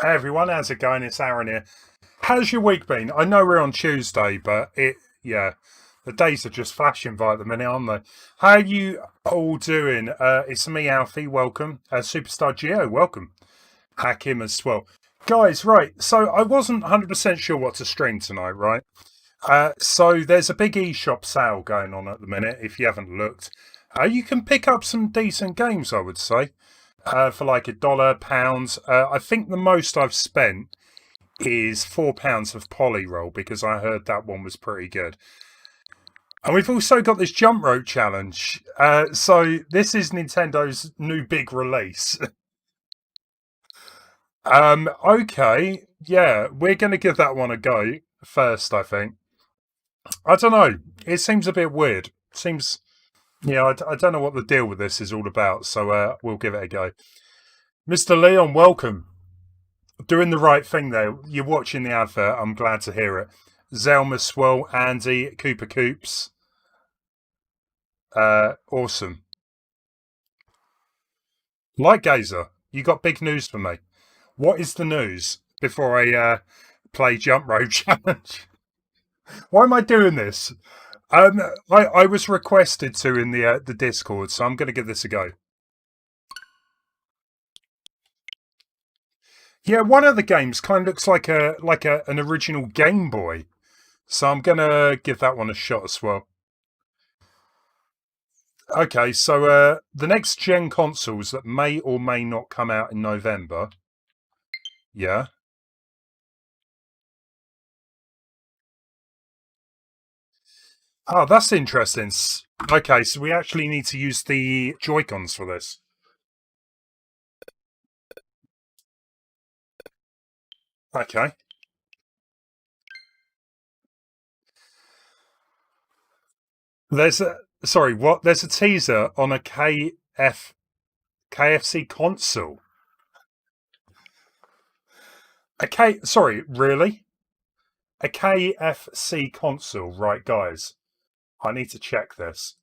Hey everyone, how's it going? It's Aaron here. How's your week been? I know we're on Tuesday, but yeah, the days are just flashing by at the minute, aren't they? How are you all doing? It's me, Alfie. Welcome. Superstar Geo, welcome. Hakim as well. Guys, right. So I wasn't 100% sure what to stream tonight, right? So there's a big eShop sale going on at the minute. If you haven't looked, you can pick up some decent games, I would say, for like $1, pounds. I think the most I've spent is £4 of Polyroll because I heard that one was pretty good. And we've also got this jump rope challenge. So this is Nintendo's new big release. Okay, yeah, we're going to give that one a go first, I think. I don't know. It seems a bit weird. Seems, yeah, I don't know what the deal with this is all about. So we'll give it a go. Mr. Leon, welcome. Doing the right thing there. You're watching the advert. I'm glad to hear it. Zelma Swell, Andy, Cooper Coops. Awesome. Light Gazer, you got big news for me. What is the news before I play Jump Rope Challenge? Why am I doing this? I was requested to in the Discord, so I'm going to give this a go. Yeah, one of the games kind of looks like an original Game Boy, so I'm going to give that one a shot as well. Okay, so the next gen consoles that may or may not come out in November. Yeah. Oh, that's interesting. Okay, so we actually need to use the Joy-Cons for this. Okay. There's a sorry, what? There's a teaser on a KFC console. Sorry, really? A KFC console, right, guys? I need to check this.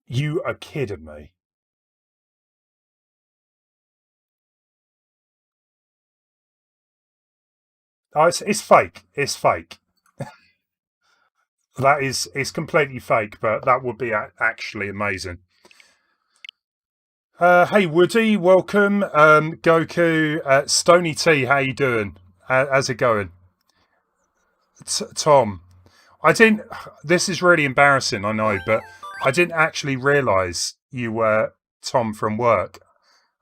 You are kidding me. Oh, it's fake. It's fake. It's completely fake, but that would be actually amazing. Hey Woody, welcome. Goku, Stony T, how you doing? How's it going? Tom, I didn't. This is really embarrassing, I know, but I didn't actually realise you were Tom from work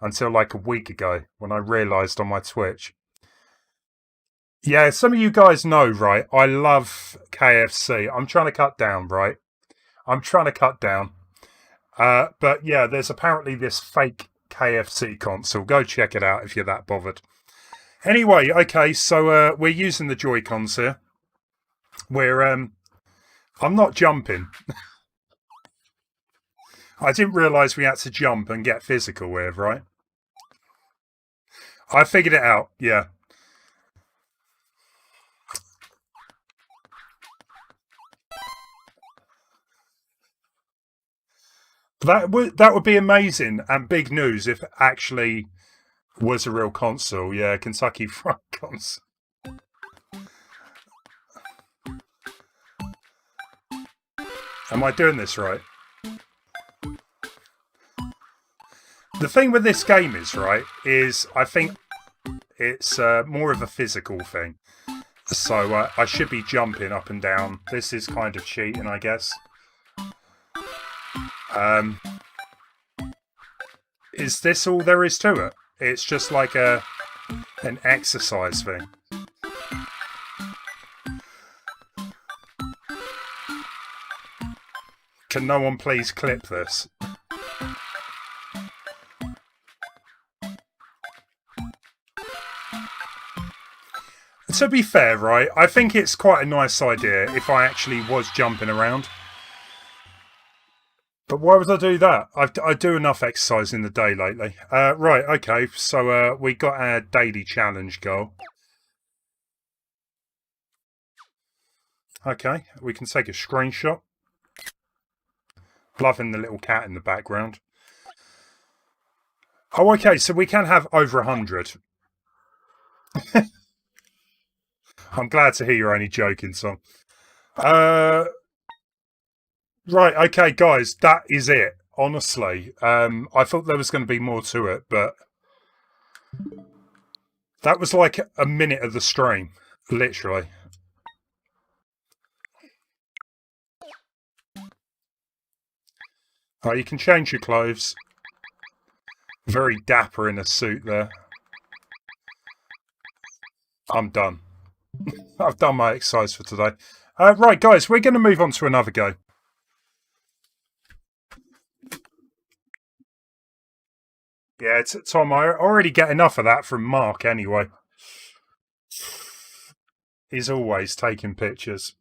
until like a week ago when I realised on my Twitch. Yeah, some of you guys know, right? I love KFC. I'm trying to cut down, right? I'm trying to cut down. But yeah, there's apparently this fake KFC console. Go check it out if you're that bothered. Anyway, okay, so we're using the Joy-Cons here. I'm not jumping. I didn't realise we had to jump and get physical with, right? I figured it out, yeah. That would be amazing and big news if it actually was a real console. Yeah, Kentucky Fried console. Am I doing this right? The thing with this game is I think it's more of a physical thing. So I should be jumping up and down. This is kind of cheating, I guess. Is this all there is to it? It's just like an exercise thing. Can no one please clip this? To be fair, right, I think it's quite a nice idea if I actually was jumping around. But why would I do that? I do enough exercise in the day lately. Right, okay, so we got our daily challenge goal. Okay, we can take a screenshot. Loving the little cat in the background. Oh, okay, so we can have over 100. I'm glad to hear you're only joking, son. Right, okay, guys, that is it. Honestly, I thought there was going to be more to it, but that was like a minute of the stream, literally. Oh, you can change your clothes. Very dapper in a suit there. I'm done. I've done my exercise for today. Right, guys, we're going to move on to another game. Yeah, Tom, I already get enough of that from Mark anyway. He's always taking pictures.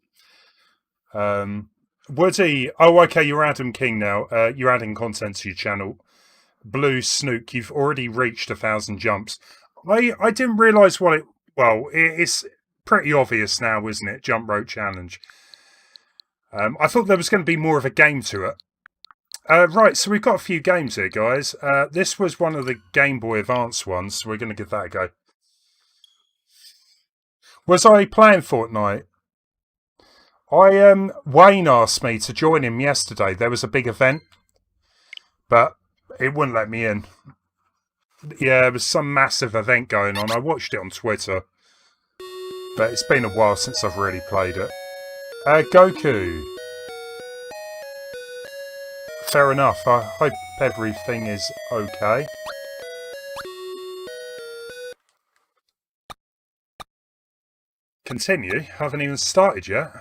Woody, oh, okay, you're Adam King now. You're adding content to your channel. Blue Snook, you've already reached 1,000 jumps. I didn't realise what it... Well, it's pretty obvious now, isn't it? Jump rope challenge. I thought there was going to be more of a game to it. Right, so we've got a few games here, guys. This was one of the Game Boy Advance ones, so we're going to give that a go. Was I playing Fortnite? Wayne asked me to join him yesterday. There was a big event, but it wouldn't let me in. Yeah, there was some massive event going on. I watched it on Twitter, but it's been a while since I've really played it. Goku. Fair enough. I hope everything is okay. Continue? Haven't even started yet.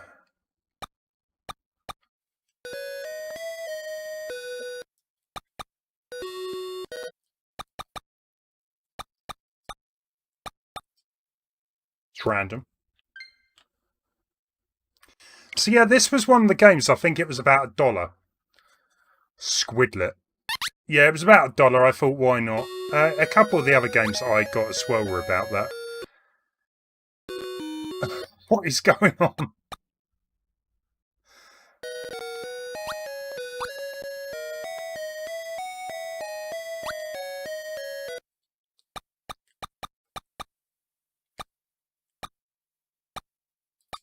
It's random. So yeah, this was one of the games. I think it was about $1. Squidlit. Yeah, it was about $1. I thought, why not? A couple of the other games I got as well were about that. What is going on?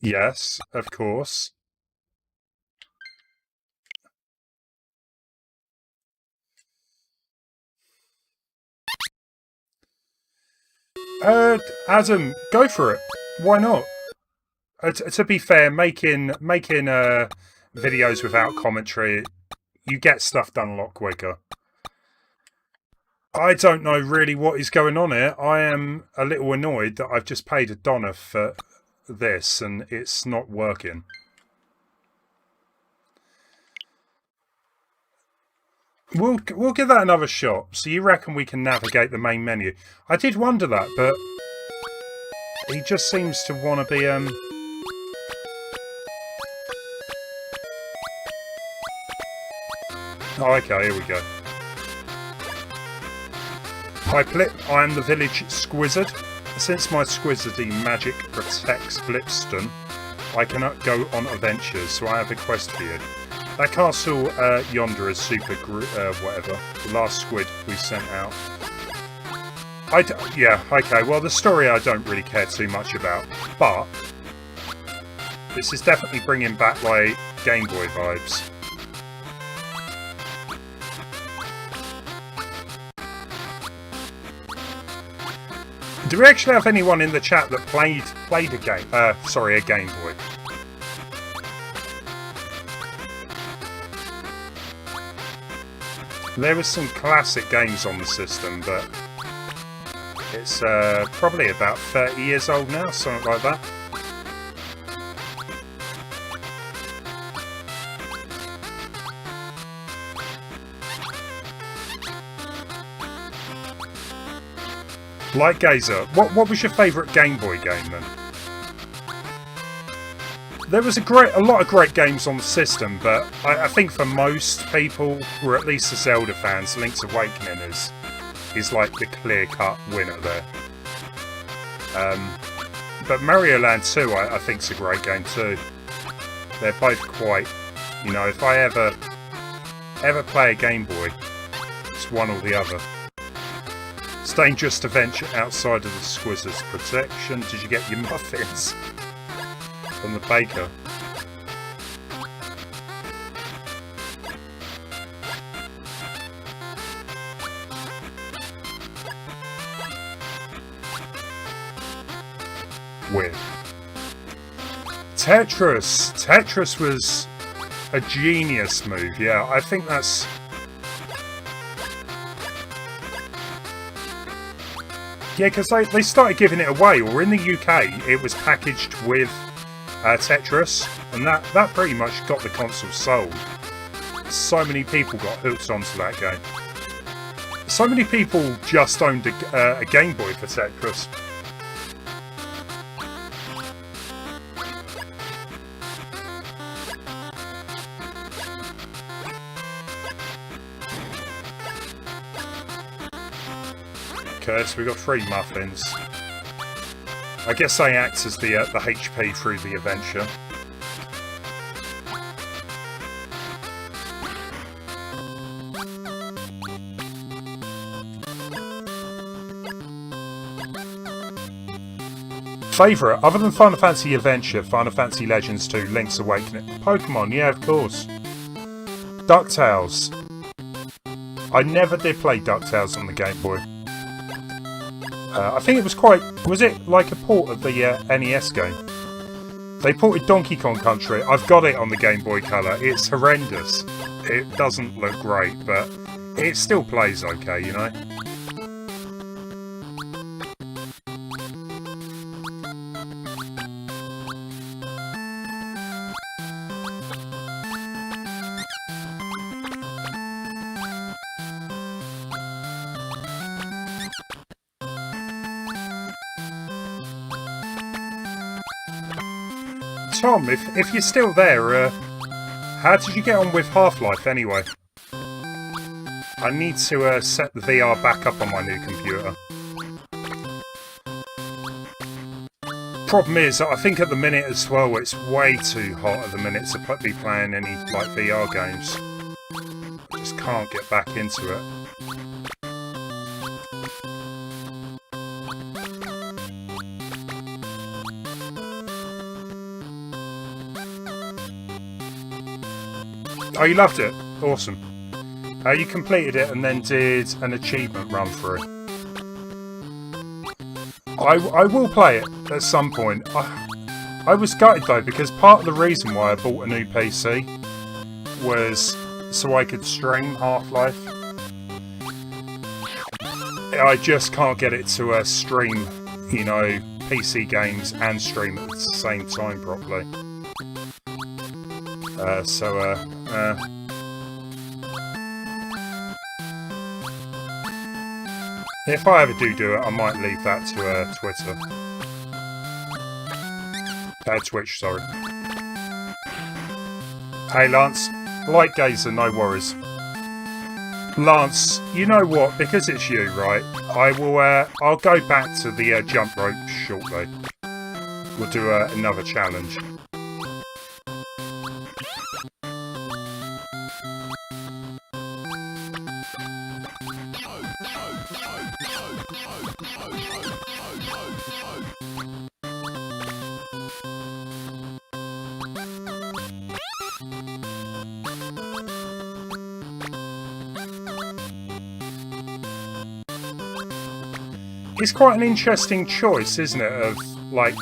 Yes, of course. Adam, go for it. Why not? To be fair, making videos without commentary, you get stuff done a lot quicker. I don't know really what is going on here. I am a little annoyed that I've just paid $1 for this and it's not working. We'll give that another shot. So you reckon we can navigate the main menu? I did wonder that, but he just seems to want to be Oh, okay, here we go. I am the village Squizzard. Since my Squizzardy magic protects Blipston, I cannot go on adventures, so I have a quest for you. That castle yonder is super whatever. The last squid we sent out. Yeah, okay, well the story I don't really care too much about, but this is definitely bringing back like Game Boy vibes. Do we actually have anyone in the chat that played a game? Sorry, a Game Boy. There were some classic games on the system, but it's probably about 30 years old now, something like that. Light Gazer, what was your favourite Game Boy game then? There was a lot of great games on the system, but I think for most people, or at least the Zelda fans, Link's Awakening is like the clear-cut winner there. But Mario Land 2, I think, is a great game too. They're both quite, you know, if I ever ever play a Game Boy, it's one or the other. It's dangerous to venture outside of the Squizz's protection. Did you get your muffins from the baker? Weird. Tetris. Tetris was a genius move. Yeah, I think that's... Yeah, because they started giving it away, or in the UK, it was packaged with Tetris, and that pretty much got the console sold. So many people got hooked onto that game. So many people just owned a Game Boy for Tetris. Okay, so we've got 3 muffins. I guess they act as the HP through the adventure. Favourite? Other than Final Fantasy Adventure, Final Fantasy Legends 2, Link's Awakening. Pokemon, yeah, of course. DuckTales. I never did play DuckTales on the Game Boy. I think it was quite... Was it like a port of the NES game? They ported Donkey Kong Country. I've got it on the Game Boy Color. It's horrendous. It doesn't look great, but it still plays okay, you know? Tom, if you're still there, how did you get on with Half-Life anyway? I need to set the VR back up on my new computer. Problem is, I think at the minute as well, it's way too hot at the minute to be playing any like VR games. I just can't get back into it. Oh, you loved it? Awesome. You completed it and then did an achievement run through. I will play it at some point. I was gutted though, because part of the reason why I bought a new PC was so I could stream Half-Life. I just can't get it to stream, you know, PC games and stream at the same time properly. If I ever do it, I might leave that to Twitter. Twitch, sorry. Hey Lance, light gazer, no worries. Lance, you know what? Because it's you, right? I'll go back to the jump rope shortly. We'll do another challenge. It's quite an interesting choice, isn't it, of, like,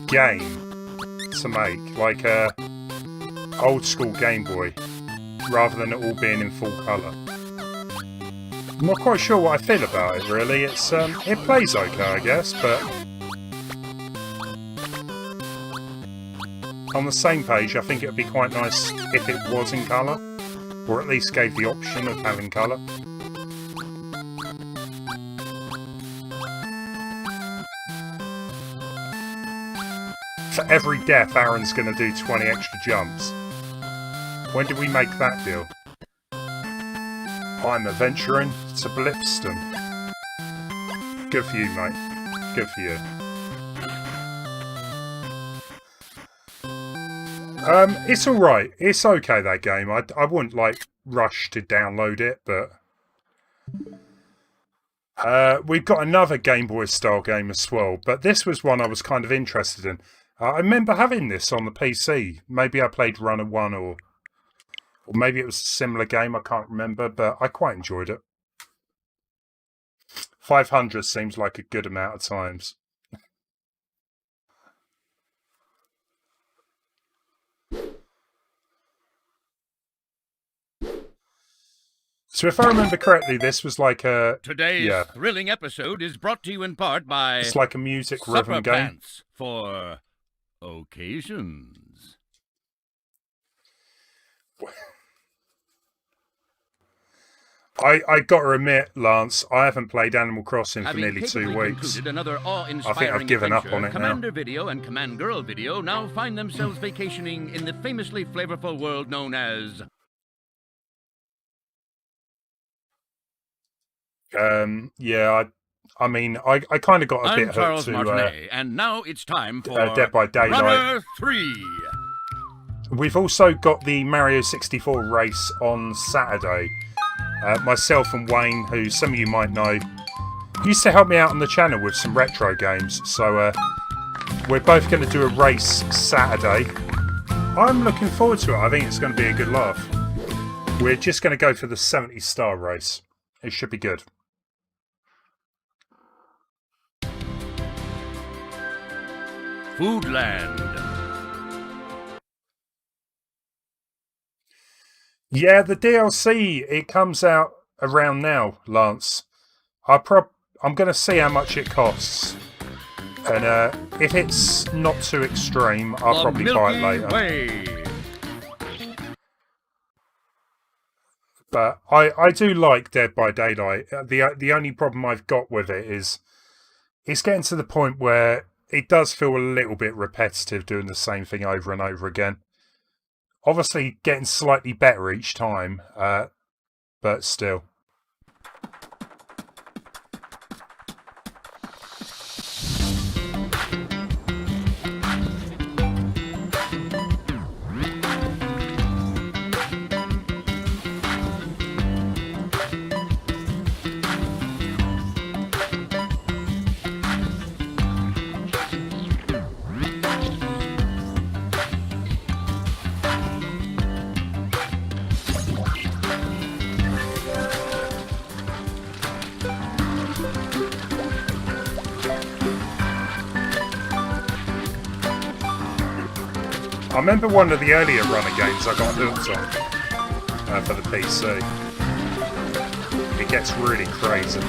game to make, like a old school Game Boy, rather than it all being in full colour. I'm not quite sure what I feel about it, really. It's it plays okay, I guess, but on the same page, I think it would be quite nice if it was in colour, or at least gave the option of having colour. For every death, Aaron's going to do 20 extra jumps. When did we make that deal? I'm adventuring to Blipston. Good for you, mate. Good for you. It's all right. It's okay, that game. I wouldn't like rush to download it, but we've got another Game Boy style game as well. But this was one I was kind of interested in. I remember having this on the PC. Maybe I played Runner 1 or maybe it was a similar game. I can't remember, but I quite enjoyed it. 500 seems like a good amount of times. So if I remember correctly, this was like a... Today's thrilling episode is brought to you in part by... It's like a music rhythm game. Pants for occasions. I got to admit, Lance, I haven't played Animal Crossing for nearly 2 weeks. Another I think I've given up on it Commander now. Video and Command Girl Video now find themselves vacationing in the famously flavorful world known as... Yeah, I mean, I kind of got a bit hooked Charles to Martinet, and now it's time for Dead by Daylight. Runner 3. We've also got the Mario 64 race on Saturday. Myself and Wayne, who some of you might know, used to help me out on the channel with some retro games. So we're both going to do a race Saturday. I'm looking forward to it. I think it's going to be a good laugh. We're just going to go for the 70-star race. It should be good. Foodland. Yeah, the DLC, it comes out around now, Lance. I'm going to see how much it costs. And if it's not too extreme, I'll probably buy it later. Way. But I do like Dead by Daylight. The only problem I've got with it is it's getting to the point where it does feel a little bit repetitive doing the same thing over and over again. Obviously getting slightly better each time, but still. I remember one of the earlier runner games I got hooked on for the PC. It gets really crazy.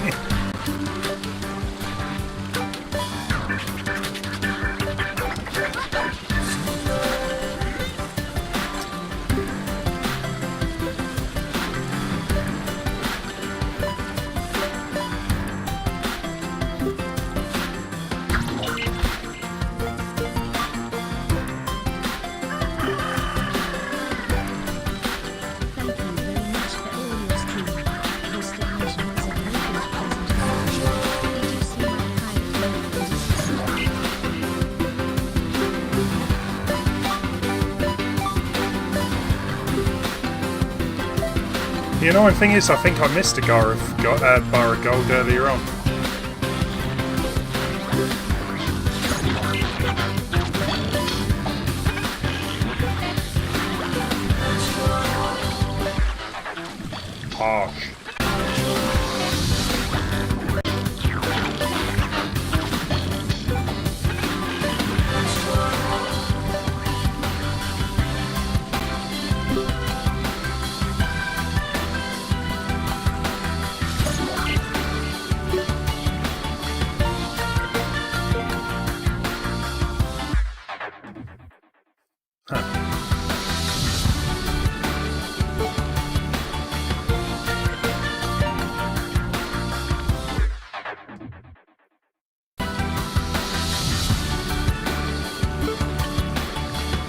The annoying thing is, I think I missed a bar of gold earlier on. Harsh.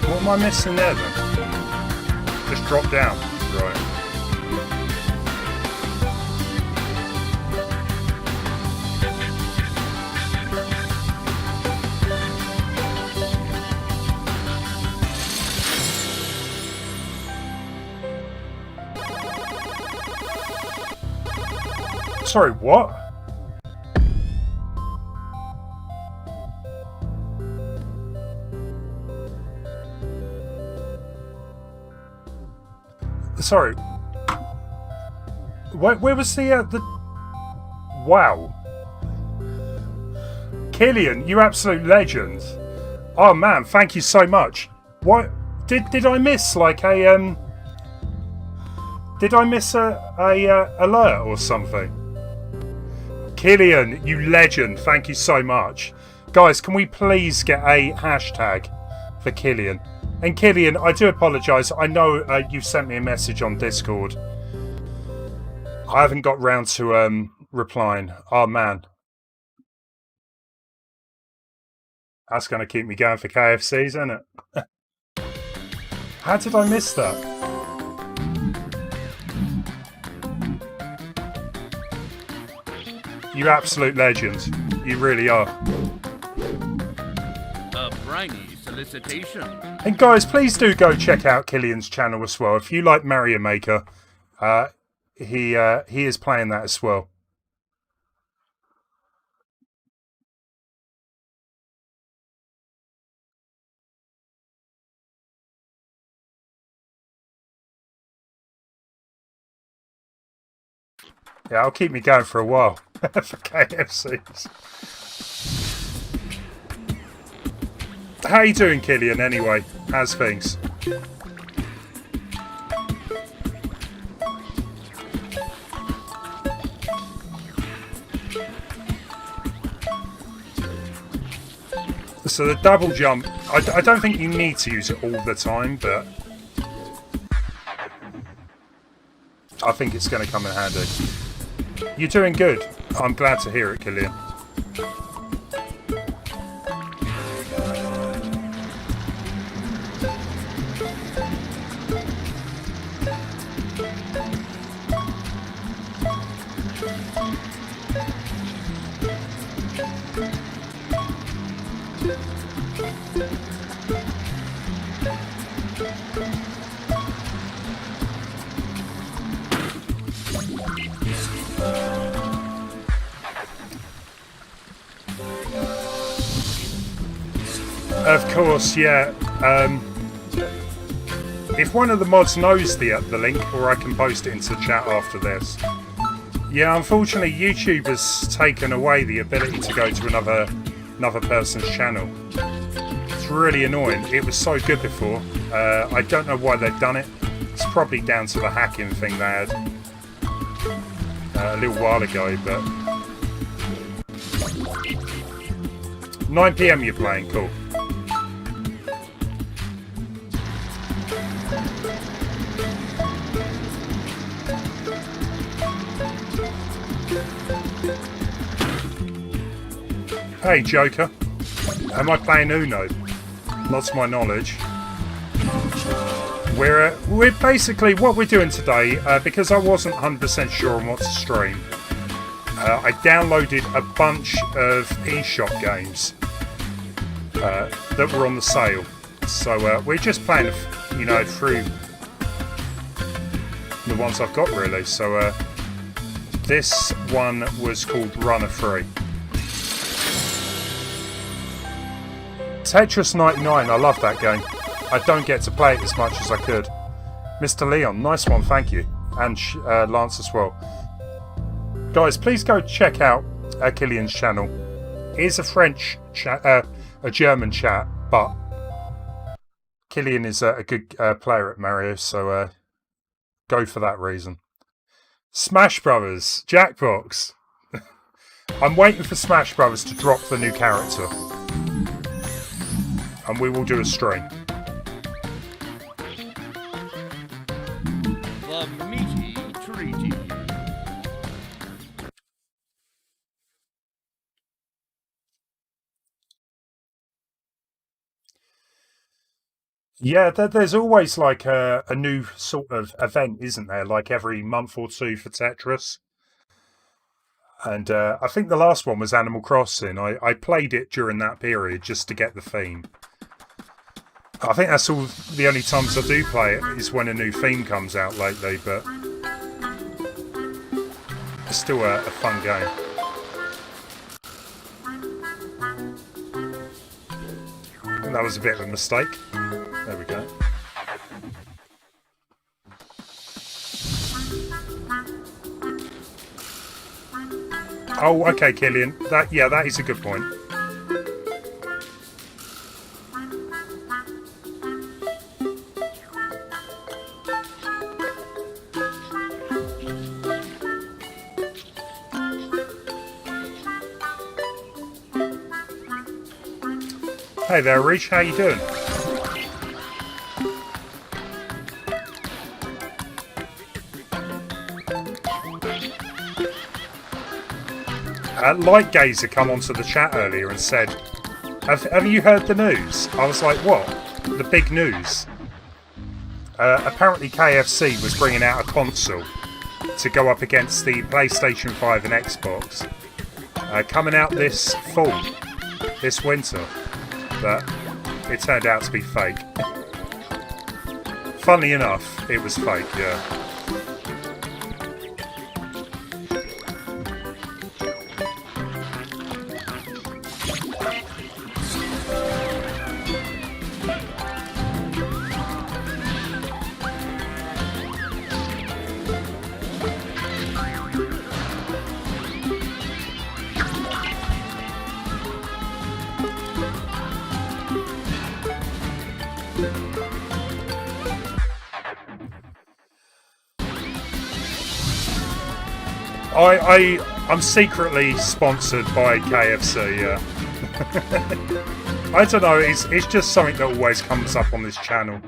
What am I missing there then? Just drop down. Right. Sorry, what? Sorry. Where was the... Wow. Killian, you absolute legend. Oh man, thank you so much. What did I miss like a did I miss a alert or something? Killian, you legend, thank you so much. Guys, can we please get a hashtag for Killian? And Killian, I do apologise. I know you've sent me a message on Discord. I haven't got round to replying. Oh man. That's going to keep me going for KFCs, isn't it? How did I miss that? You absolute legend. You really are. A briny solicitation. And guys, please do go check out Killian's channel as well. If you like Mario Maker, he is playing that as well. Yeah, I'll keep me going for a while for KFCs. How you doing, Killian, anyway? How's things? So the double jump, I don't think you need to use it all the time, but I think it's going to come in handy. You're doing good. I'm glad to hear it, Killian. Of course, yeah. If one of the mods knows the link, or I can post it into the chat after this. Yeah, unfortunately, YouTube has taken away the ability to go to another person's channel. It's really annoying. It was so good before. I don't know why they've done it. It's probably down to the hacking thing they had a little while ago, but 9 PM you're playing, cool. Hey Joker, am I playing Uno? Not to my knowledge. We're basically, what we're doing today, because I wasn't 100% sure on what to stream, I downloaded a bunch of eShop games that were on the sale. So we're just playing, you know, through the ones I've got really. So this one was called Runner Free. Tetris 99, I love that game. I don't get to play it as much as I could. Mr. Leon, nice one, thank you. And Lance as well. Guys, please go check out Killian's channel. It is a French chat, a German chat, but Killian is a good player at Mario, so go for that reason. Smash Brothers, Jackbox. I'm waiting for Smash Brothers to drop the new character. And we will do a stream. The meaty treaty. Yeah, there's always like a new sort of event, isn't there? Like every month or two for Tetris. And I think the last one was Animal Crossing. I played it during that period just to get the theme. I think that's all the only times I do play it is when a new theme comes out lately, but still a fun game. And that was a bit of a mistake. There we go. Oh, okay, Killian. That is a good point. Hey there, Reach. How you doing? Light Gazer come onto the chat earlier and said, have you heard the news? I was like, what? The big news? Apparently KFC was bringing out a console to go up against the PlayStation 5 and Xbox. Coming out this fall, this winter. But it turned out to be fake. Funnily enough, it was fake, yeah. I'm secretly sponsored by KFC, yeah. I don't know, it's just something that always comes up on this channel.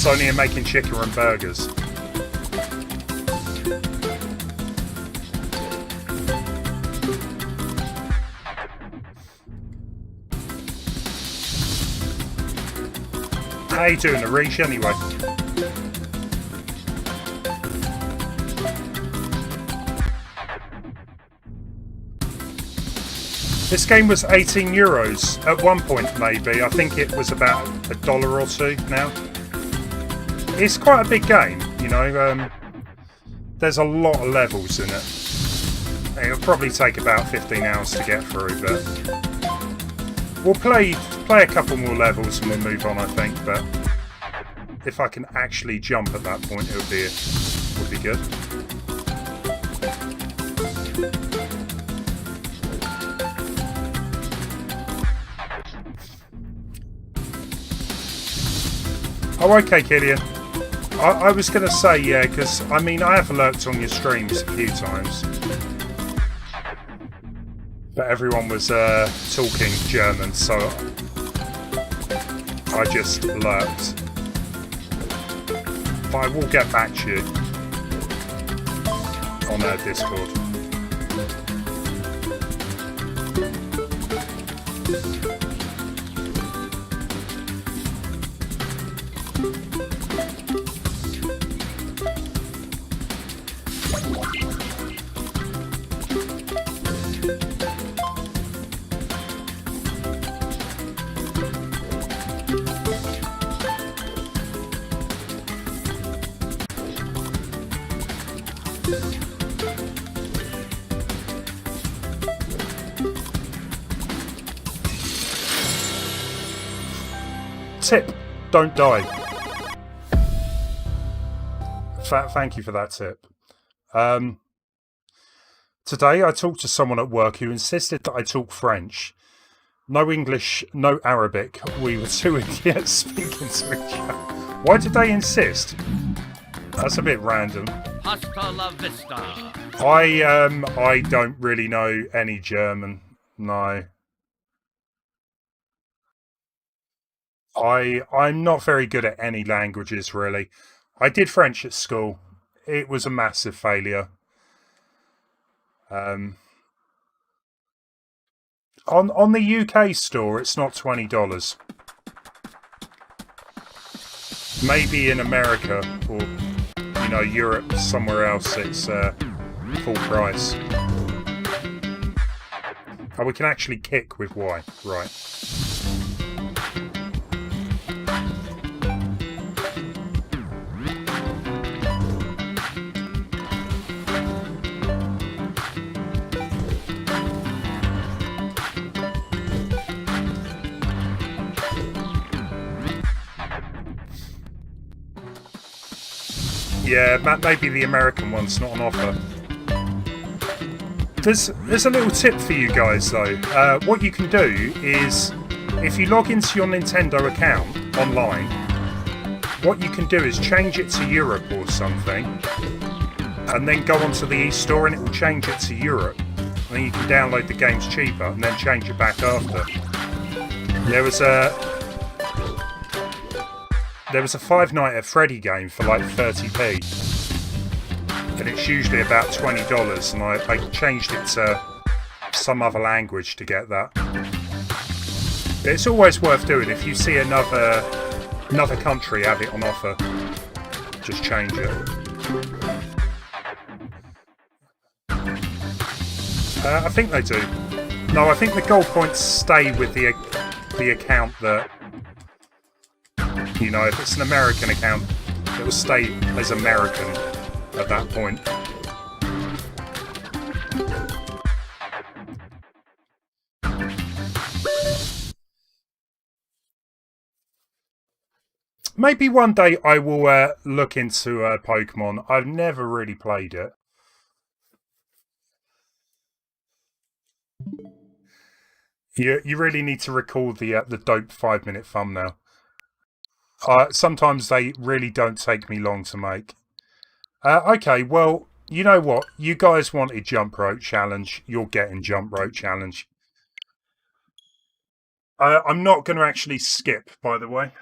Sony are making chicken and burgers. How you doing, Arish, anyway? This game was €18 at one point, maybe. I think it was about $1 or $2 now. It's quite a big game, you know. There's a lot of levels in it. It'll probably take about 15 hours to get through, but we'll play a couple more levels and we'll move on, I think. But if I can actually jump at that point, it would be good. Oh, okay, Killian. I was going to say, yeah, because, I mean, I have lurked on your streams a few times. But everyone was talking German, so I just lurked. But I will get back to you on Discord. Tip, don't die. Thank you for that tip. Today I talked to someone at work who insisted that I talk French. No English, no Arabic. We were two idiots speaking to each other. Why did they insist? That's a bit random. Hasta la vista. I don't really know any German. No. I'm not very good at any languages, really. I did French at school. It was a massive failure. On the UK store, it's not $20. Maybe in America or, you know, Europe, somewhere else, it's full price. Oh, we can actually kick with Y, right. Yeah, maybe the American one's not on offer. There's a little tip for you guys though. What you can do is, if you log into your Nintendo account online, what you can do is change it to Europe or something, and then go onto the eStore and it will change it to Europe. And then you can download the games cheaper and then change it back after. There was a Five Nights at Freddy game for like 30p. And it's usually about $20, and I changed it to some other language to get that. But it's always worth doing. If you see another country have it on offer, just change it. I think they do. No, I think the gold points stay with the account that, you know, if it's an American account, it will stay as American at that point. Maybe one day I will look into Pokemon. I've never really played it. You really need to recall the dope 5-minute thumbnail. Sometimes they really don't take me long to make. Okay, well, you know what? You guys wanted Jump Rope Challenge. You're getting Jump Rope Challenge. I'm not going to actually skip, by the way.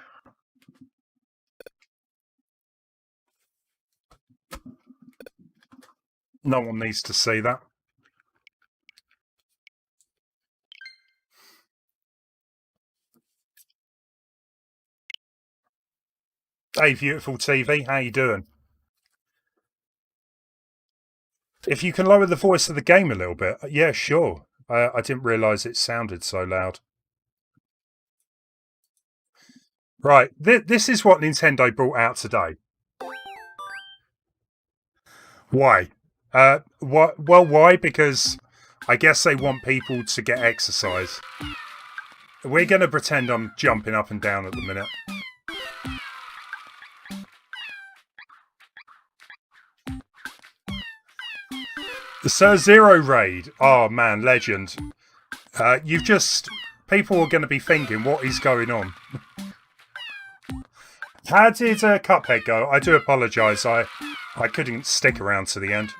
No one needs to see that. Hey, beautiful TV, how you doing? If you can lower the voice of the game a little bit, yeah, sure. I didn't realise it sounded so loud. Right, this is what Nintendo brought out today. Why? Well, why? Because I guess they want people to get exercise. We're going to pretend I'm jumping up and down at the minute. The Sub-Zero raid. Oh man, legend. You've just... People are going to be thinking, what is going on? How did Cuphead go? I do apologise. I couldn't stick around to the end.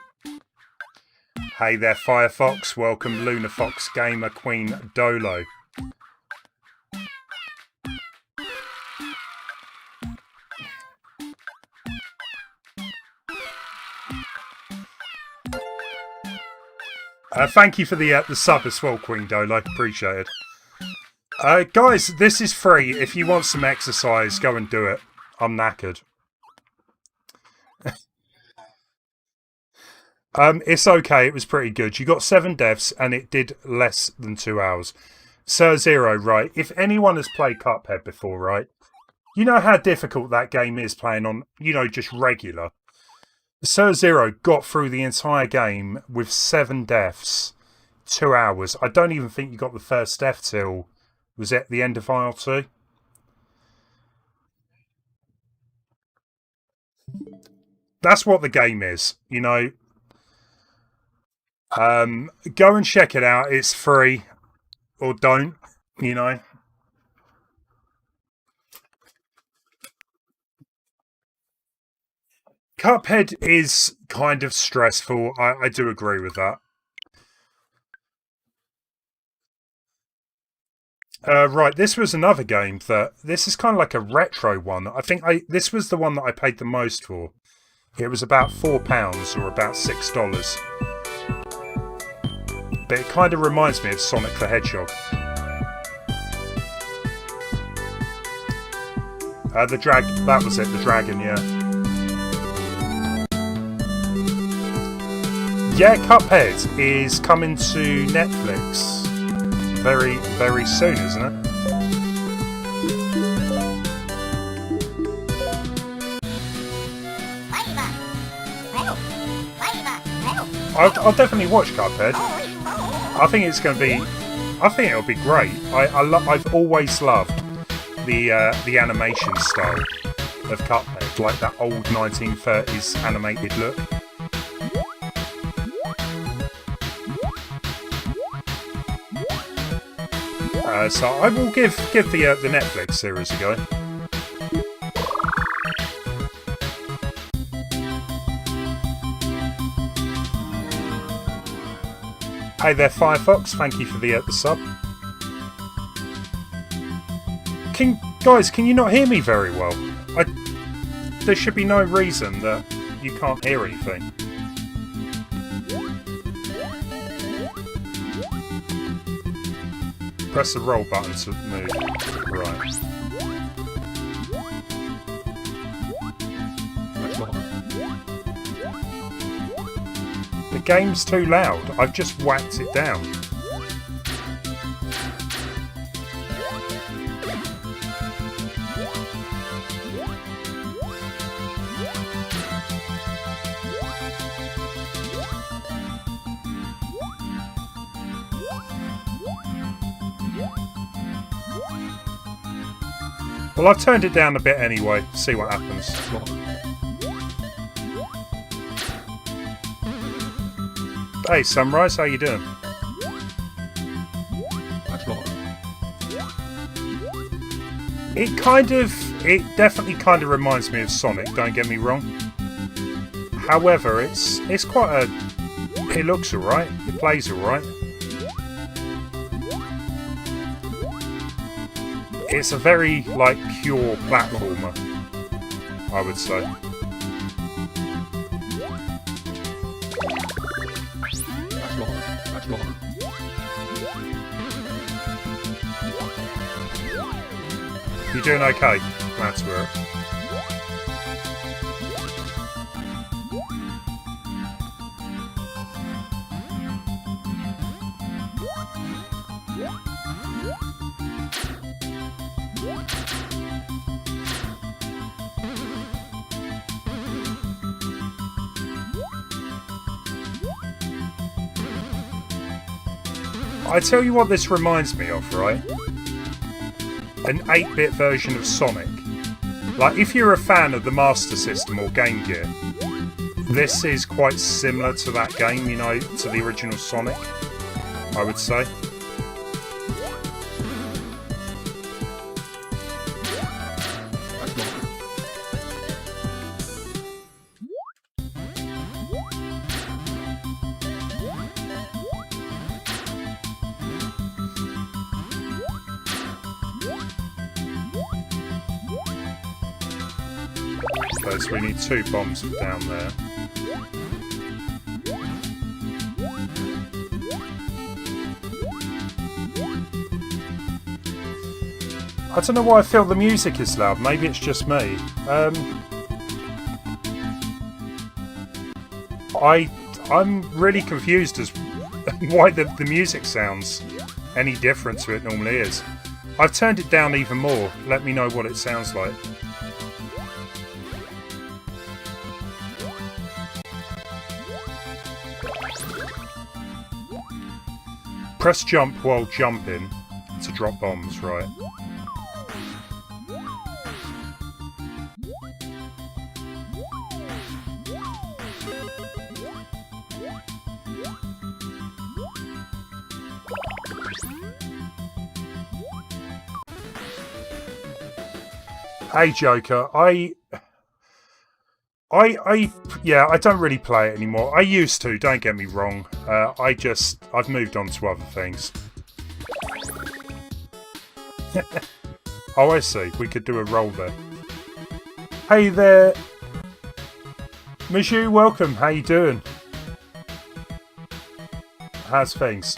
Hey there, Firefox. Welcome, Luna Fox Gamer Queen Dolo. Thank you for the sub as well, Queen Dolo. Appreciate it. Guys, this is free. If you want some exercise, go and do it. I'm knackered. It's okay. It was pretty good. You got 7 deaths, and it did less than 2 hours. Sub-Zero, right? If anyone has played Cuphead before, right? You know how difficult that game is playing on, you know, just regular. Sub-Zero got through the entire game with 7 deaths, 2 hours. I don't even think you got the first death till, was it the end of Aisle 2? That's what the game is, you know. Go and check it out. It's free. Or don't, you know. Cuphead is kind of stressful. I do agree with that. Right, this was another game that... This is kind of like a retro one. I think this was the one that I paid the most for. It was about £4 or about $6. But it kind of reminds me of Sonic the Hedgehog. That was it, the dragon, yeah. Yeah, Cuphead is coming to Netflix very, very soon, isn't it? I'll definitely watch Cuphead. I think it's going to be. I think it'll be great. I've always loved the animation style of Cuphead, like that old 1930s animated look. So I will give the Netflix series a go. Hey there, Firefox. Thank you for the sub. Guys, can you not hear me very well? There should be no reason that you can't hear anything. Press the roll button to move. Right. The game's too loud. I've just whacked it down. Well, I've turned it down a bit anyway. See what happens. Hey, Sunrise, how you doing? It definitely kind of reminds me of Sonic. Don't get me wrong. However, it's quite a. It looks alright. It plays alright. It's a very, like, pure platformer, I would say. You doing okay? Glad to hear it. I tell you what this reminds me of, right? An 8-bit version of Sonic. Like, if you're a fan of the Master System or Game Gear, this is quite similar to that game, you know, to the original Sonic, I would say. Okay, so we need 2 bombs down there. I don't know why I feel the music is loud. Maybe it's just me. I'm really confused as why the music sounds any different to it normally is. I've turned it down even more. Let me know what it sounds like. Press jump while jumping to drop bombs, right? Hey Joker, yeah, I don't really play it anymore. I used to, don't get me wrong. I've moved on to other things. Oh, I see. We could do a roll there. Hey there, Michu, welcome. How you doing? How's things?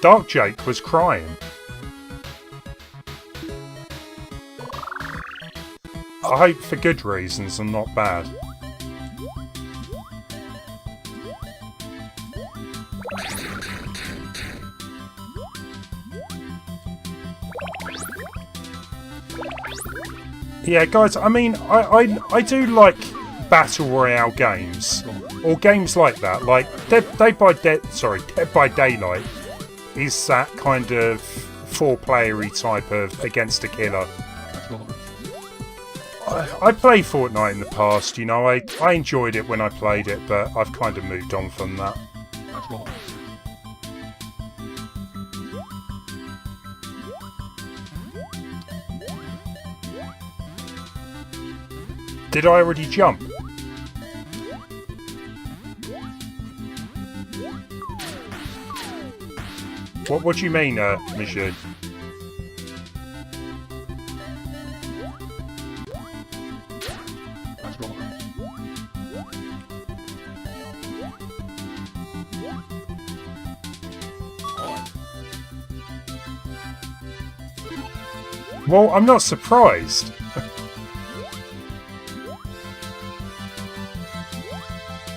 Dark Jake was crying. I hope for good reasons and not bad. Yeah, guys, I mean, I do like Battle Royale games. Or games like that. Like, Dead by Daylight is that kind of four-playery type of against a killer. I played Fortnite in the past, you know, I enjoyed it when I played it, but I've kind of moved on from that. Did I already jump? What do you mean, monsieur? Well, I'm not surprised.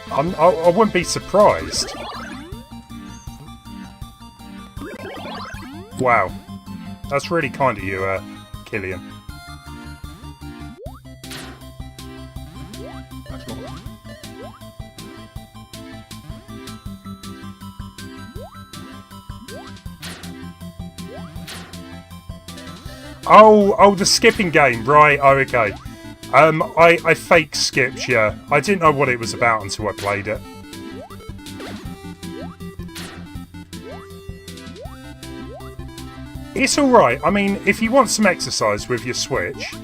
I wouldn't be surprised. Wow. That's really kind of you, Killian. Oh, the skipping game, right? Oh, okay. I fake skipped, yeah. I didn't know what it was about until I played it. It's alright. I mean, if you want some exercise with your Switch,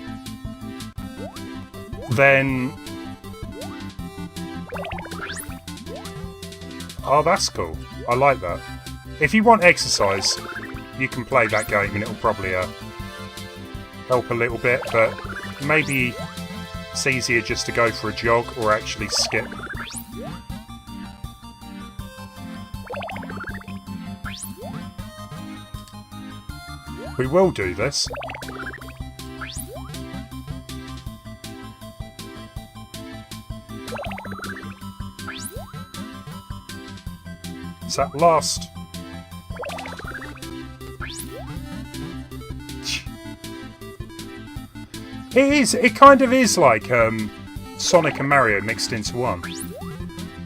then... Oh, that's cool. I like that. If you want exercise, you can play that game and it'll probably help a little bit, but maybe it's easier just to go for a jog or actually skip. We will do this. Is that last? It kind of is like Sonic and Mario mixed into one.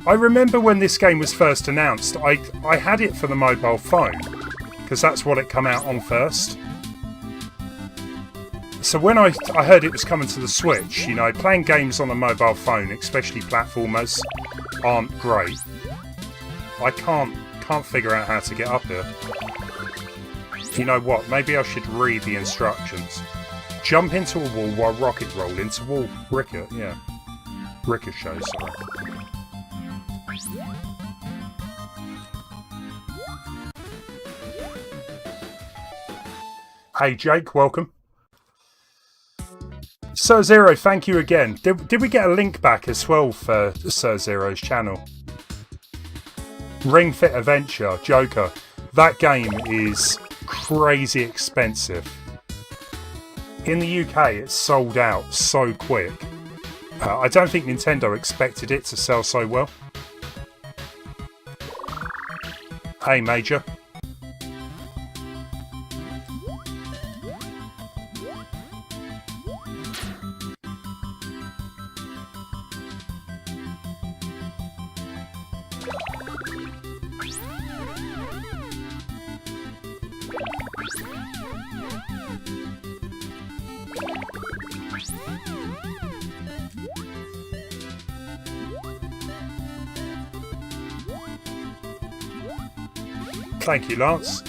I remember when this game was first announced, I had it for the mobile phone, because that's what it come out on first. So when I heard it was coming to the Switch, you know, playing games on a mobile phone, especially platformers, aren't great. I can't figure out how to get up here. You know what, maybe I should read the instructions. Jump into a wall while rocket roll into wall. Ricochet, sorry. Hey Jake, welcome. Sir Zero, thank you again. Did we get a link back as well for Sir Zero's channel? Ring Fit Adventure, Joker. That game is crazy expensive. In the UK, it's sold out so quick. I don't think Nintendo expected it to sell so well. Hey, Major. Thank you, Lance.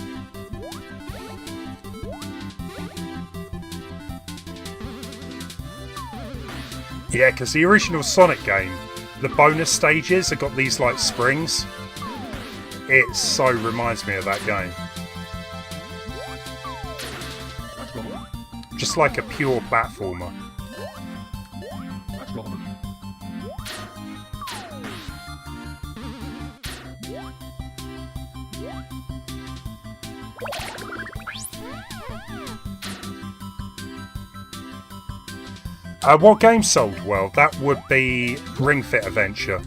Yeah, because the original Sonic game, the bonus stages have got these like springs. It so reminds me of that game. Just like a pure platformer. What game sold well? That would be Ring Fit Adventure.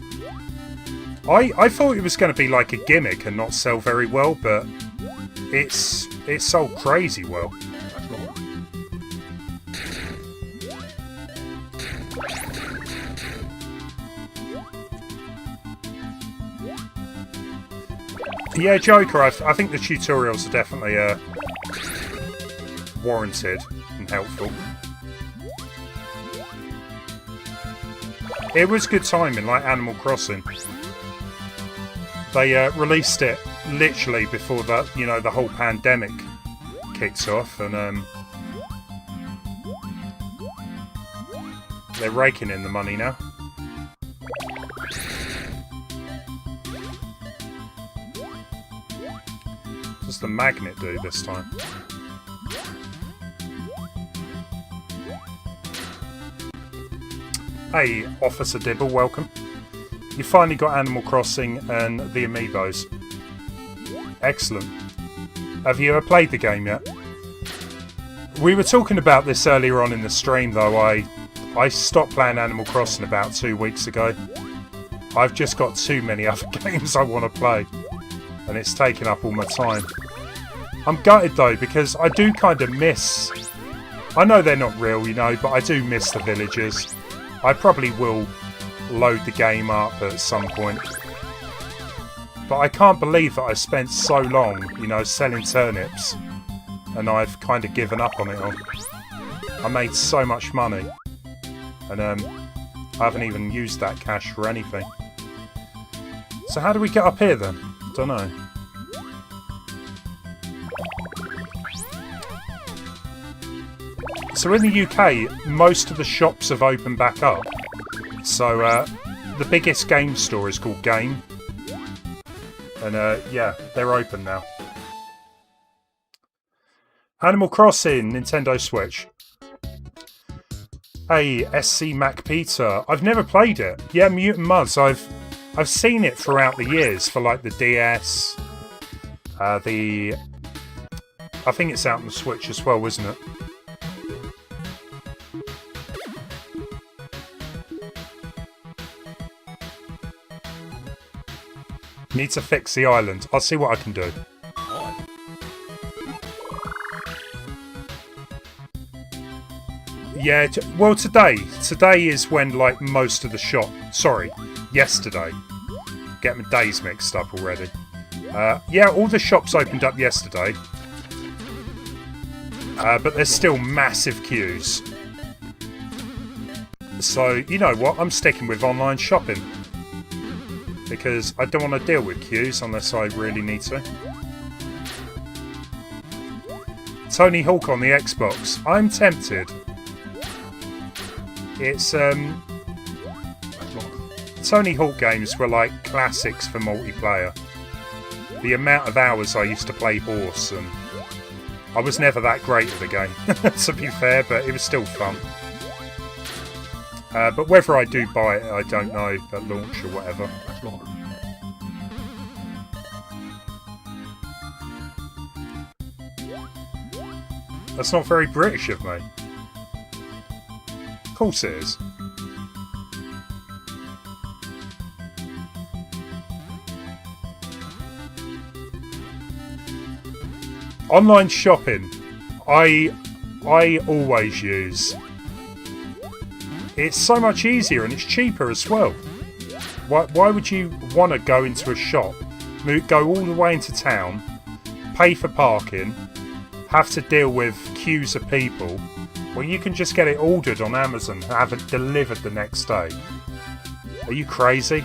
I thought it was going to be like a gimmick and not sell very well, but it sold crazy well. Yeah, Joker, I think the tutorials are definitely warranted and helpful. It was good timing, like Animal Crossing. They released it literally before the whole pandemic kicks off, and they're raking in the money now. What does the magnet do this time? Hey, Officer Dibble, welcome. You finally got Animal Crossing and the Amiibos. Excellent. Have you ever played the game yet? We were talking about this earlier on in the stream, though. I stopped playing Animal Crossing about 2 weeks ago. I've just got too many other games I want to play, and it's taking up all my time. I'm gutted, though, because I do kind of miss... I know they're not real, you know, but I do miss the villagers. I probably will load the game up at some point. But I can't believe that I spent so long, you know, selling turnips, and I've kind of given up on it all. I made so much money, and I haven't even used that cash for anything. So how do we get up here then? Don't know. So in the UK, most of the shops have opened back up. So the biggest game store is called Game. And yeah, they're open now. Animal Crossing, Nintendo Switch. Hey, SC Mac Peter. I've never played it. Yeah, Mutant Muzz. I've seen it throughout the years for like the DS. I think it's out on the Switch as well, isn't it? Need to fix the island. I'll see what I can do. Yeah, well today is when like most of the shop... Sorry, yesterday. Get my days mixed up already. Yeah, all the shops opened up yesterday. But there's still massive queues. So, you know what? I'm sticking with online shopping. Because I don't want to deal with queues unless I really need to. Tony Hawk on the Xbox. I'm tempted. It's Tony Hawk games were like classics for multiplayer. The amount of hours I used to play horse, and I was never that great at the game, to be fair, but it was still fun. But whether I do buy it, I don't know, at launch or whatever. That's not very British of me. Of course it is. Online shopping, I always use. It's so much easier and it's cheaper as well. Why would you want to go into a shop, go all the way into town, pay for parking, have to deal with queues of people, well, you can just get it ordered on Amazon and have it delivered the next day. Are you crazy?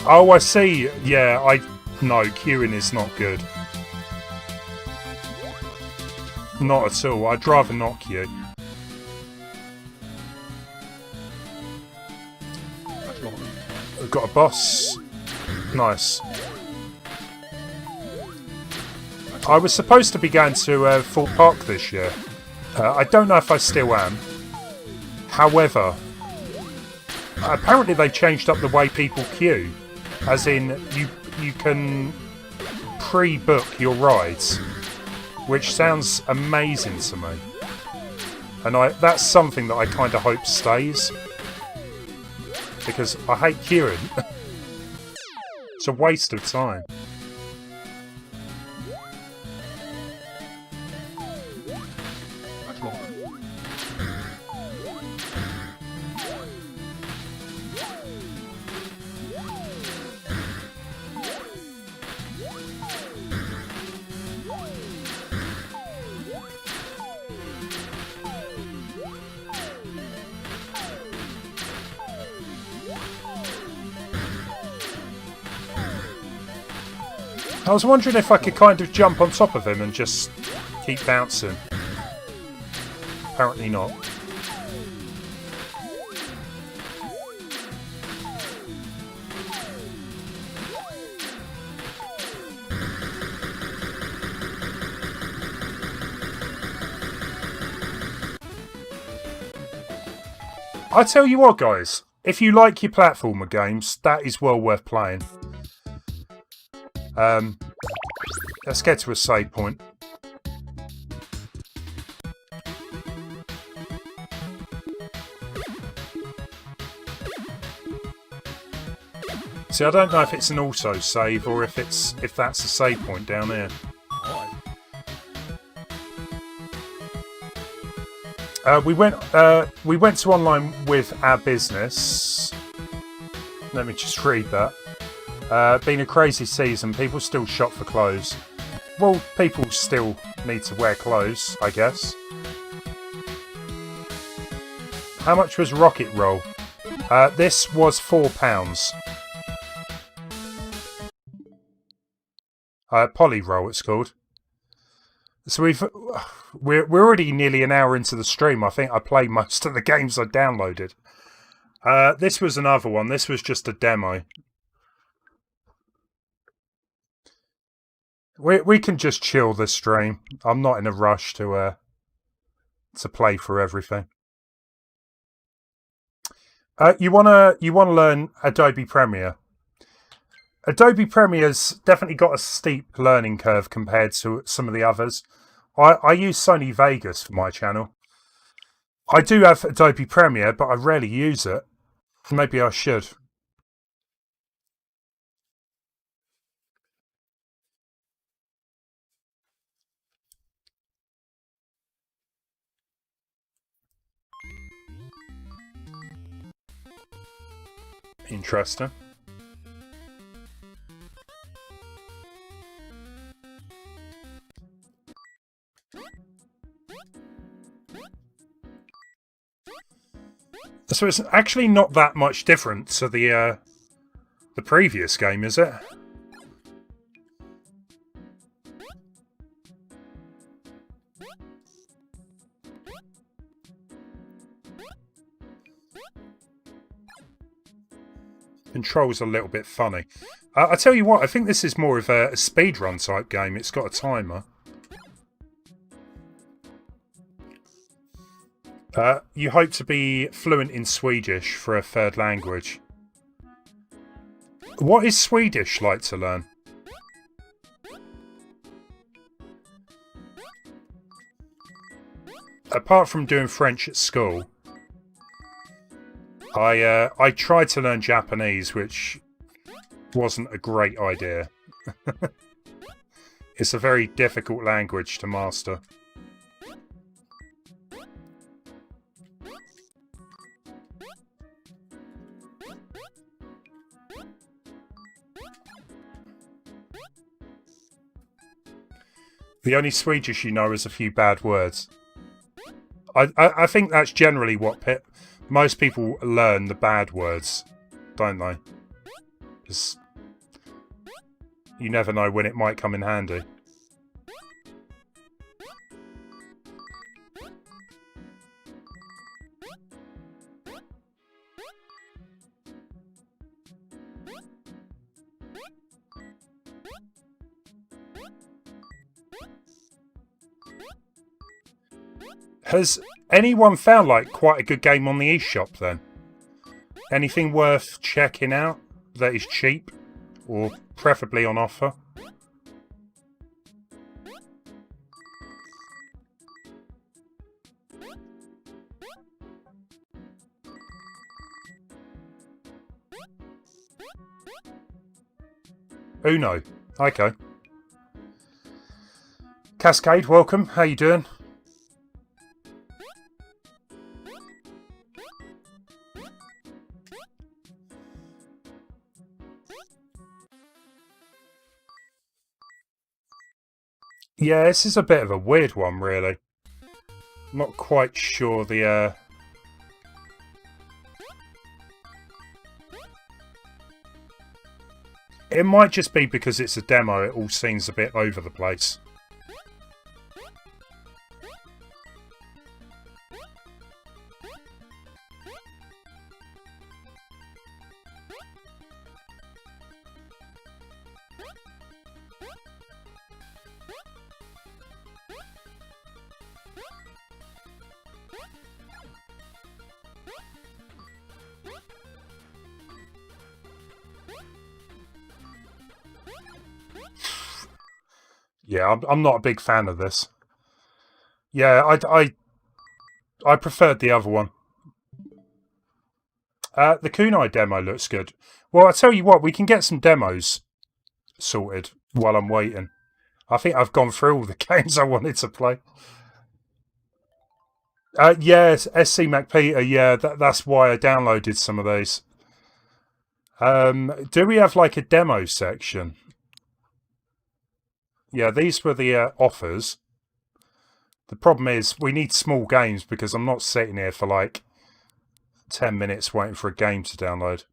Oh, I see. Yeah, no, queuing is not good. Not at all. I'd rather not queue. We've got a boss. Nice. I was supposed to be going to Fort Park this year. I don't know if I still am. However, apparently they changed up the way people queue. As in, you can pre-book your rides. Which sounds amazing to me. And that's something that I kind of hope stays. Because I hate queuing. It's a waste of time. I was wondering if I could kind of jump on top of him and just keep bouncing. Apparently not. I tell you what, guys, if you like your platformer games, that is well worth playing. Let's get to a save point. See, I don't know if it's an auto save or if that's a save point down there. We went to online with our business. Let me just read that. Been a crazy season. People still shop for clothes. Well, people still need to wear clothes, I guess. How much was Rocket Roll? This was £4. Poly Roll, it's called. So we're already nearly an hour into the stream. I think I played most of the games I downloaded. This was another one. This was just a demo. We can just chill this stream. I'm not in a rush to play through everything. You wanna learn Adobe Premiere. Adobe Premiere's definitely got a steep learning curve compared to some of the others. I use Sony Vegas for my channel. I do have Adobe Premiere, but I rarely use it. Maybe I should. Interesting. So it's actually not that much different to the previous game, is it? Controls a little bit funny. I tell you what, I think this is more of a speedrun type game. It's got a timer. You hope to be fluent in Swedish for a third language. What is Swedish like to learn? Apart from doing French at school, I tried to learn Japanese, which wasn't a great idea. It's a very difficult language to master. The only Swedish you know is a few bad words. I think that's generally what most people learn, the bad words, don't they? Because you never know when it might come in handy. Has anyone found like quite a good game on the eShop then? Anything worth checking out that is cheap or preferably on offer? Uno. Okay. Cascade, welcome. How you doing? Yeah, this is a bit of a weird one, really. I'm not quite sure the... It might just be because it's a demo, it all seems a bit over the place. Yeah, I'm not a big fan of this. Yeah, I preferred the other one. The Kunai demo looks good. Well, I tell you what, we can get some demos sorted while I'm waiting. I think I've gone through all the games I wanted to play. Yes, SC MacPeter, yeah, that's why I downloaded some of these. Do we have like a demo section? Yeah, these were the offers. The problem is we need small games because I'm not sitting here for like 10 minutes waiting for a game to download.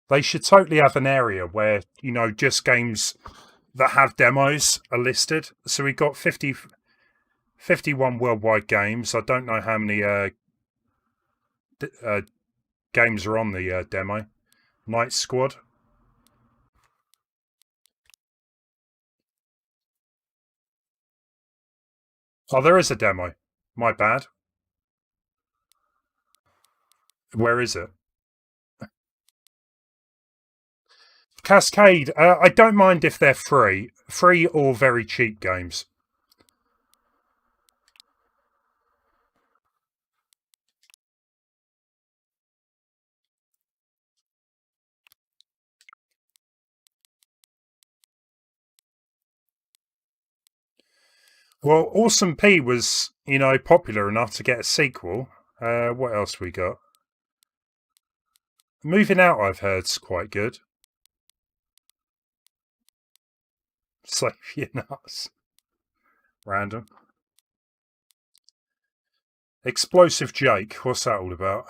They should totally have an area where, you know, just games that have demos are listed. So we've got 51 worldwide games. I don't know how many games are on the demo. Night Squad. Oh, there is a demo. My bad. Where is it? Cascade. I don't mind if they're free. Free or very cheap games. Well, Awesome P was, you know, popular enough to get a sequel. What else we got? Moving Out, I've heard's quite good. Slave Your Nuts. Random. Explosive Jake. What's that all about?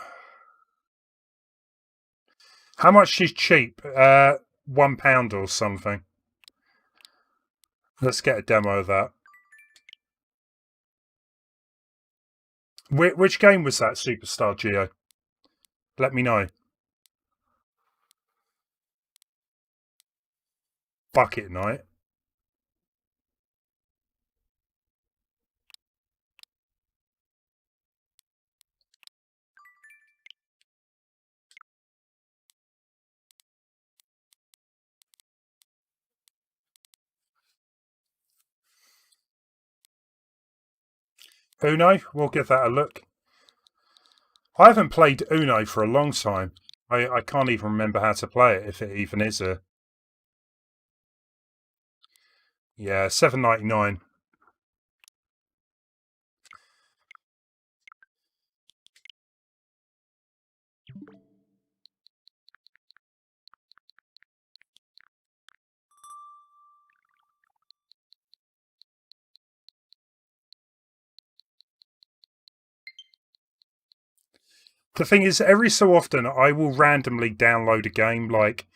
How much is cheap? £1 or something. Let's get a demo of that. Which game was that, Superstar Geo? Let me know. Bucket Night. Uno, we'll give that a look. I haven't played Uno for a long time. I can't even remember how to play it, if it even is a... Yeah, $7.99. The thing is, every so often I will randomly download a game like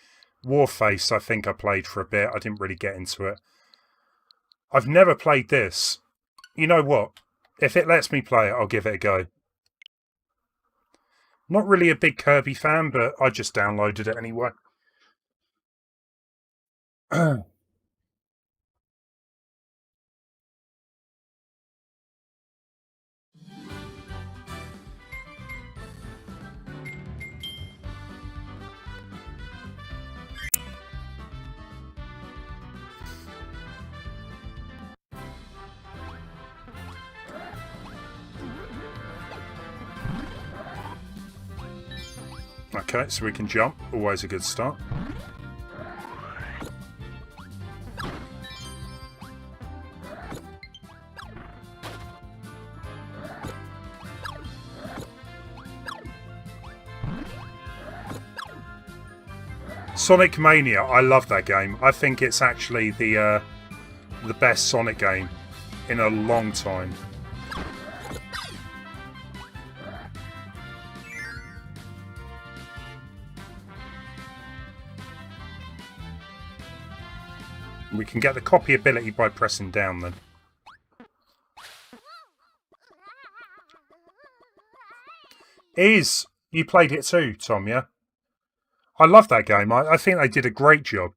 Warface. I think I played for a bit. I didn't really get into it. I've never played this. You know what? If it lets me play it, I'll give it a go. Not really a big Kirby fan, but I just downloaded it anyway. Okay, so we can jump. Always a good start. Sonic Mania, I love that game. I think it's actually the best Sonic game in a long time. We can get the copy ability by pressing down then. You played it too, Tom, yeah? I love that game. I think they did a great job.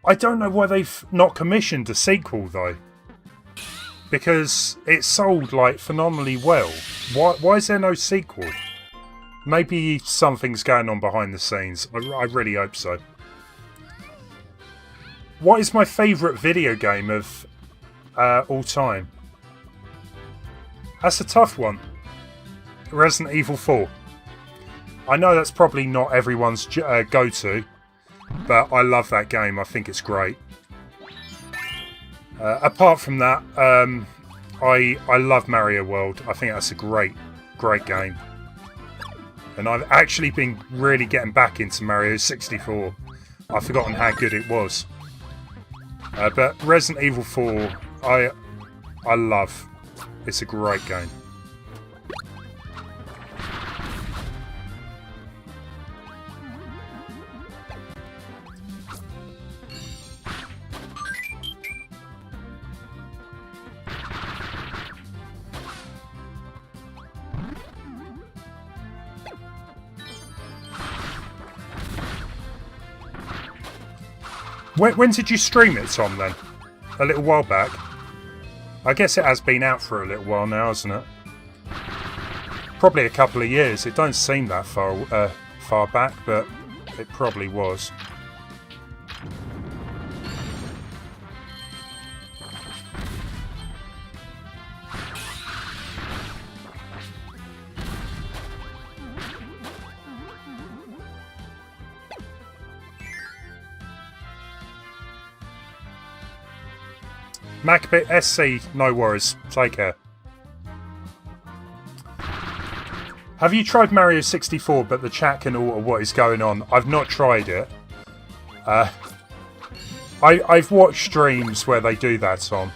I don't know why they've not commissioned a sequel, though. Because it sold, like, phenomenally well. Why is there no sequel? Maybe something's going on behind the scenes. I really hope so. What is my favourite video game of all time? That's a tough one. Resident Evil 4. I know that's probably not everyone's go-to, but I love that game. I think it's great. Apart from that, I love Mario World. I think that's a great game. And I've actually been really getting back into Mario 64. I've forgotten how good it was. But Resident Evil 4, I love. It's a great game. When did you stream it, Tom, then? A little while back? I guess it has been out for a little while now, hasn't it? Probably a couple of years. It don't seem that far back, but it probably was. MacBit SC, no worries. Take care. Have you tried Mario 64, but the chat can alter what is going on? I've not tried it. I've watched streams where they do that, Tom.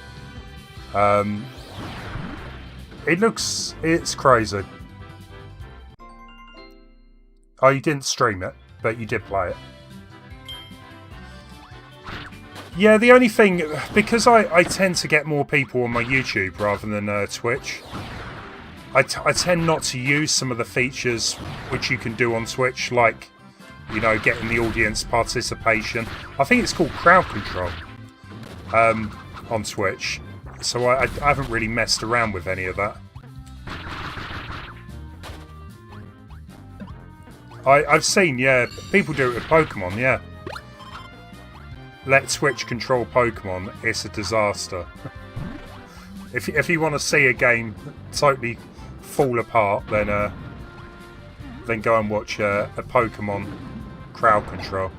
It's crazy. Oh, you didn't stream it, but you did play it. Yeah, the only thing, because I tend to get more people on my YouTube rather than Twitch, I tend not to use some of the features which you can do on Twitch, like, you know, getting the audience participation. I think it's called crowd control on Twitch, so I haven't really messed around with any of that. I've seen, yeah, people do it with Pokemon, yeah. Let Twitch control Pokemon, it's a disaster. If you want to see a game totally fall apart, then go and watch a Pokemon crowd control.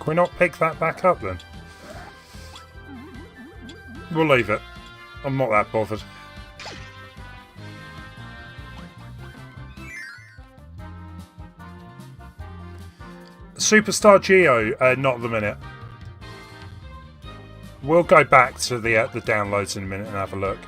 Can we not pick that back up then? We'll leave it. I'm not that bothered. Superstar Geo, not at the minute. We'll go back to the downloads in a minute and have a look.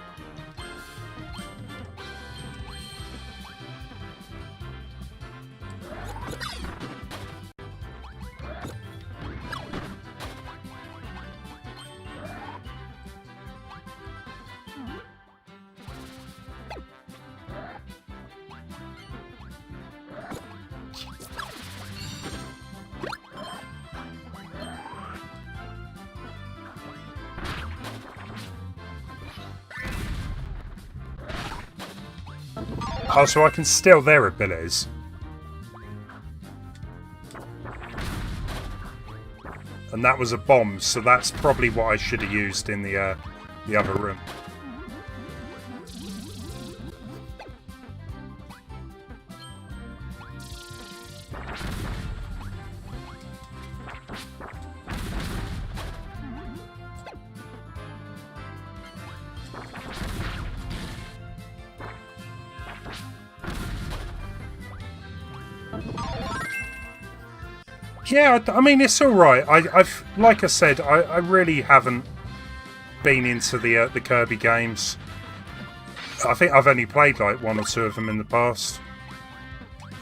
Oh, so I can steal their abilities. And that was a bomb, so that's probably what I should have used in the other room. Yeah, I mean, it's all right. I've, like I said, I really haven't been into the Kirby games. I think I've only played like 1 or 2 of them in the past.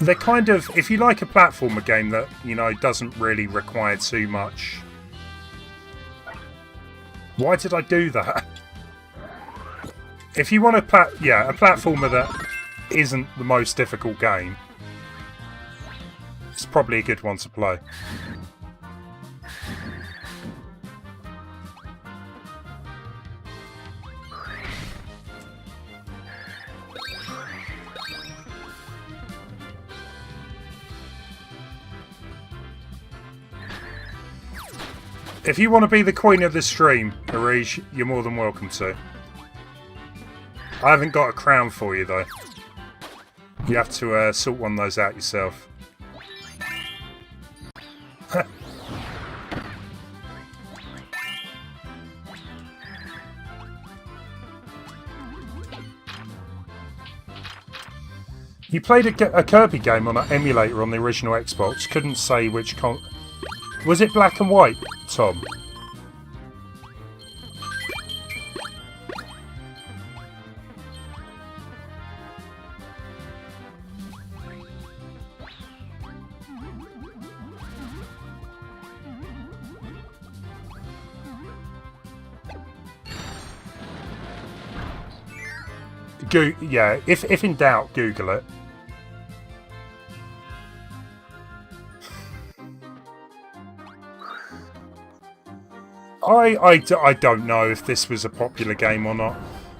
They're kind of, if you like a platformer game that, you know, doesn't really require too much. Why did I do that? If you want a platformer that isn't the most difficult game, it's probably a good one to play. If you want to be the queen of the stream, Arish, you're more than welcome to. I haven't got a crown for you though. You have to sort one of those out yourself. You played a Kirby game on an emulator on the original Xbox. Couldn't say which Was it black and white, Tom? Yeah, if in doubt, Google it. I don't know if this was a popular game or not.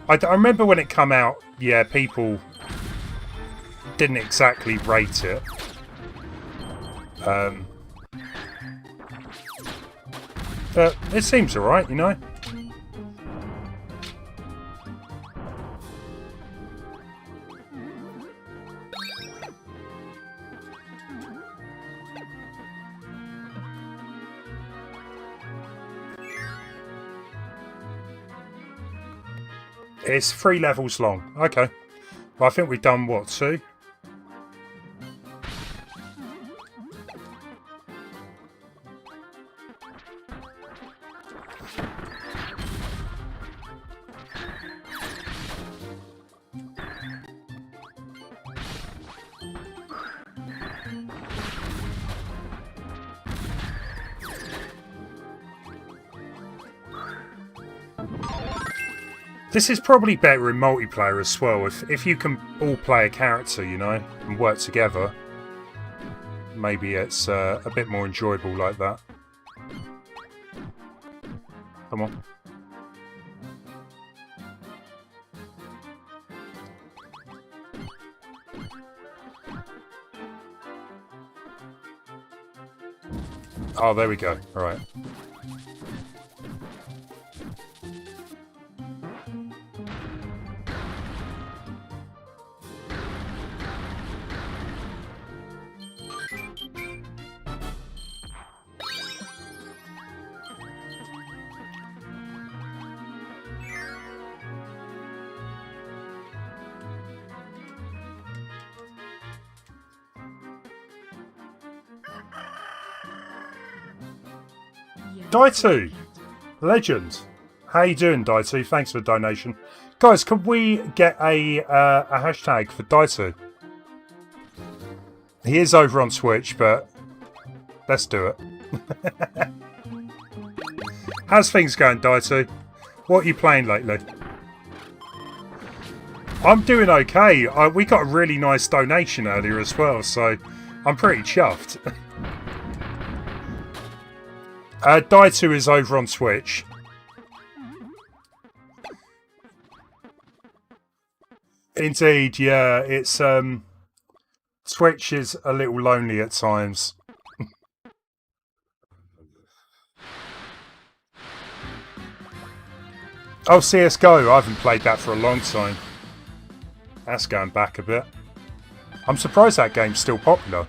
I remember when it came out, yeah, people didn't exactly rate it. But it seems alright, you know? It's 3 levels long. Okay. Well, I think we've done, what, 2? This is probably better in multiplayer as well, if you can all play a character, you know, and work together. Maybe it's a bit more enjoyable like that. Come on. Oh, there we go. All right. Daitu, legend. How you doing, Daitu? Thanks for the donation, guys. Could we get a hashtag for Daitu? He is over on Twitch, but let's do it. How's things going, Daitu? What are you playing lately? I'm doing okay. We got a really nice donation earlier as well, so I'm pretty chuffed. Daitu is over on Twitch. Indeed, yeah. It's Switch is a little lonely at times. Oh, CSGO. I haven't played that for a long time. That's going back a bit. I'm surprised that game's still popular.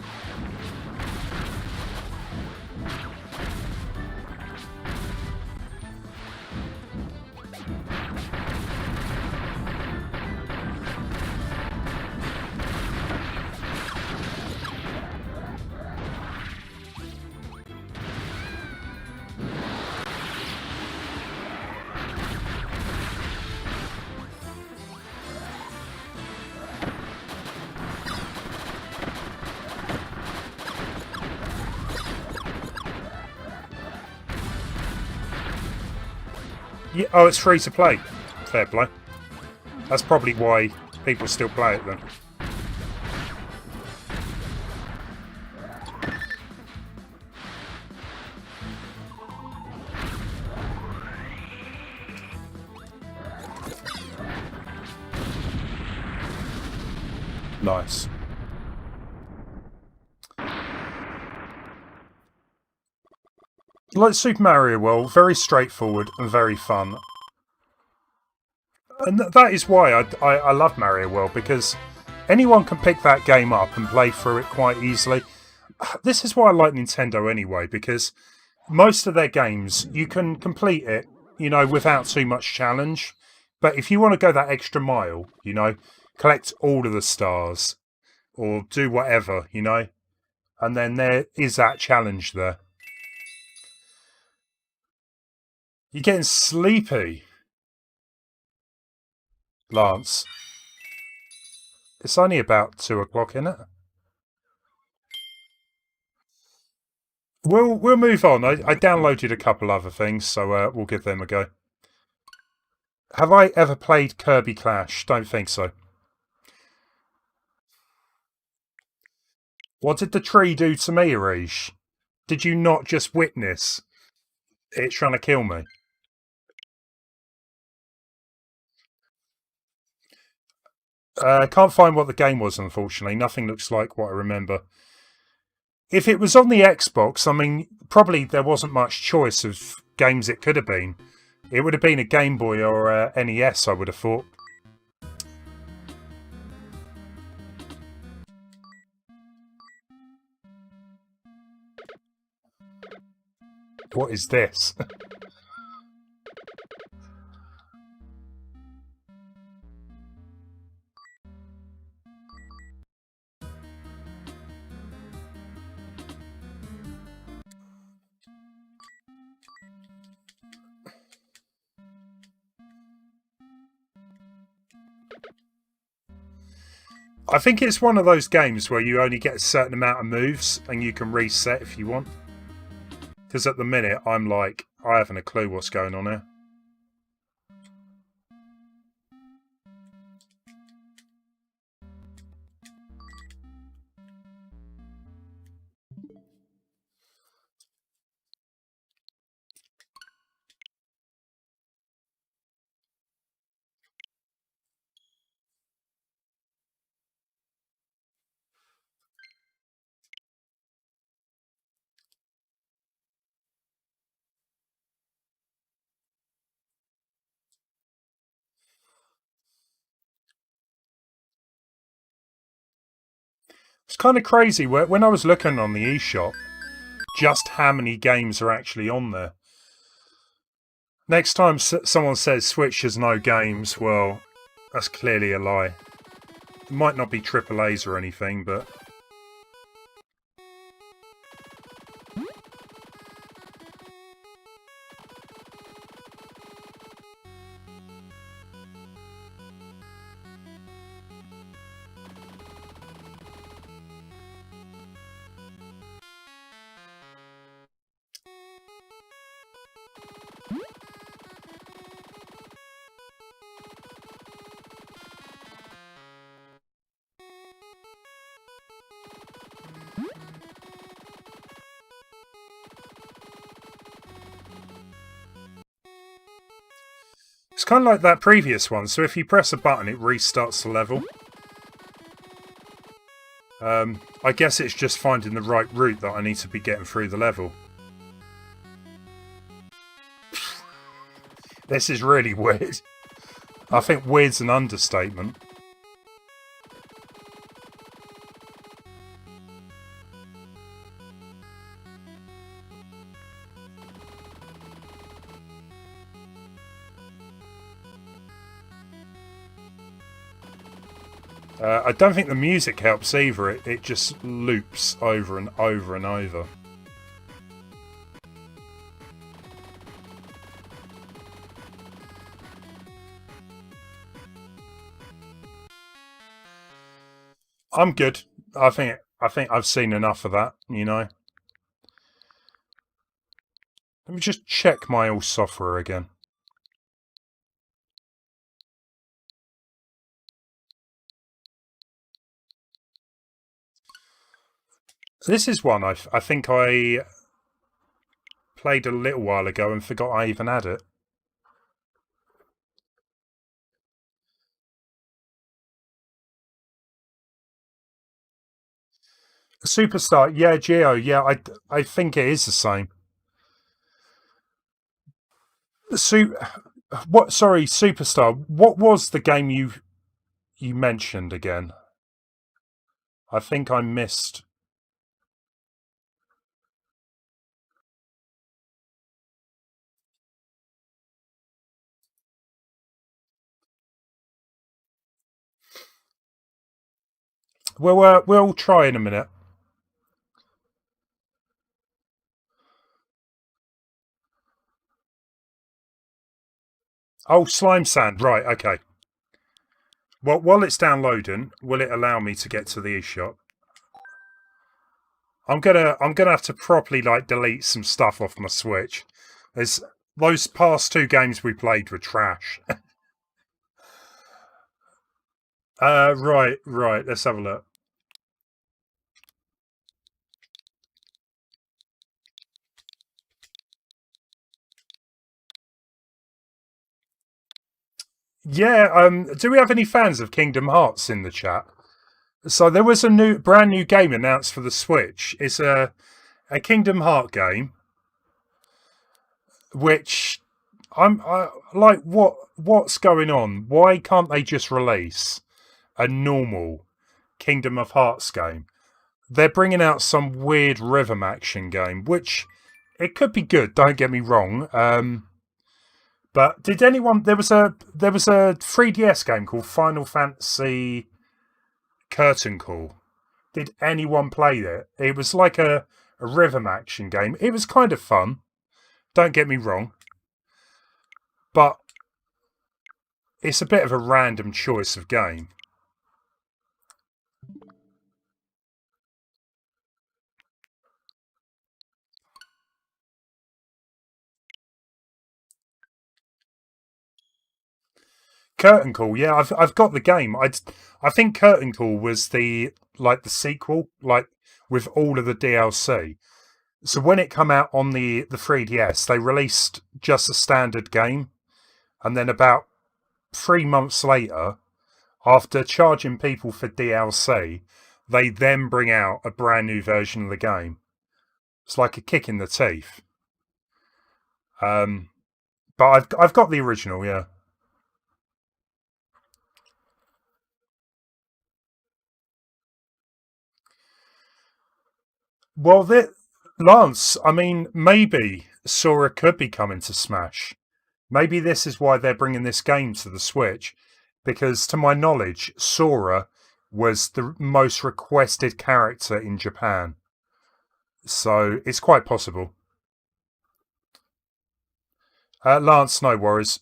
Yeah, oh, it's free to play. Fair play. That's probably why people still play it then. Nice. Like Super Mario World, very straightforward and very fun. And that is why I love Mario World, because anyone can pick that game up and play through it quite easily. This is why I like Nintendo anyway, because most of their games, you can complete it, you know, without too much challenge. But if you want to go that extra mile, you know, collect all of the stars or do whatever, you know, and then there is that challenge there. You're getting sleepy, Lance. It's only about 2 o'clock, isn't it? We'll move on. I downloaded a couple other things, so we'll give them a go. Have I ever played Kirby Clash? Don't think so. What did the tree do to me, Arish? Did you not just witness it trying to kill me? I can't find what the game was, unfortunately. Nothing looks like what I remember. If it was on the Xbox, I mean, probably there wasn't much choice of games it could have been. It would have been a Game Boy or a NES, I would have thought. What is this? I think it's one of those games where you only get a certain amount of moves and you can reset if you want. Because at the minute, I'm like, I haven't a clue what's going on here. It's kind of crazy. When I was looking on the eShop, just how many games are actually on there. Next time someone says Switch has no games, well, that's clearly a lie. It might not be AAAs or anything, but... It's kind of like that previous one, so if you press a button, it restarts the level. I guess it's just finding the right route that I need to be getting through the level. This is really weird. I think weird's an understatement. I don't think the music helps either. It just loops over and over and over. I'm good. I think I've seen enough of that, you know. Let me just check my old software again. This is one I think I played a little while ago and forgot I even had it. Superstar, yeah, Geo, yeah, I think it is the same. Sorry, Superstar. What was the game you mentioned again? I think I missed. Well, we'll try in a minute. Oh, slime sand. Right. Okay. Well, while it's downloading, will it allow me to get to the eShop? I'm gonna have to properly like delete some stuff off my Switch. There's those past two games we played were trash. Right. Let's have a look. Yeah. Do we have any fans of Kingdom Hearts in the chat? So there was a brand new game announced for the Switch. It's a Kingdom Heart game, which I like. What's going on? Why can't they just release a normal Kingdom of Hearts game? They're bringing out some weird rhythm action game, which it could be good. Don't get me wrong. But did anyone? There was a 3DS game called Final Fantasy Curtain Call. Did anyone play it? It was like a rhythm action game. It was kind of fun. Don't get me wrong. But it's a bit of a random choice of game. Curtain Call, yeah, I've got the game. I think Curtain Call was the sequel, like with all of the DLC. So when it came out on the 3DS, they released just a standard game, and then about 3 months later, after charging people for DLC, they then bring out a brand new version of the game. It's like a kick in the teeth. But I've got the original, yeah. Well, Lance, I mean, maybe Sora could be coming to Smash. Maybe this is why they're bringing this game to the Switch, because to my knowledge, Sora was the most requested character in Japan. So it's quite possible. Lance, no worries.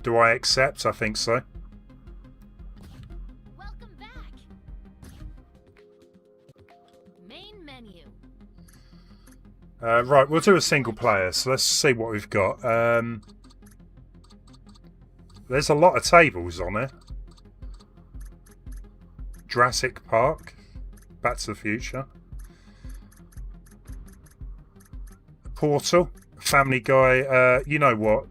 Do I accept? I think so. Welcome back. Main menu. Right, we'll do a single player. So let's see what we've got. There's a lot of tables on it. Jurassic Park, Back to the Future, Portal, Family Guy. You know what?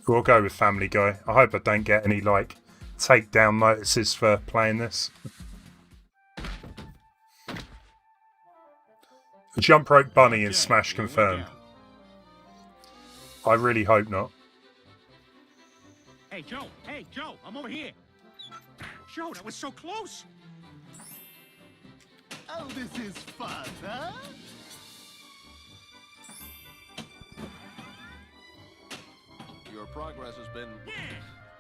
We'll go with Family Guy. I hope I don't get any like takedown notices for playing this. Jump Rope Bunny and Smash confirmed. I really hope not. Hey, Joe! Hey, Joe! I'm over here! Joe, that was so close! Oh, this is fun, huh? Your progress has been...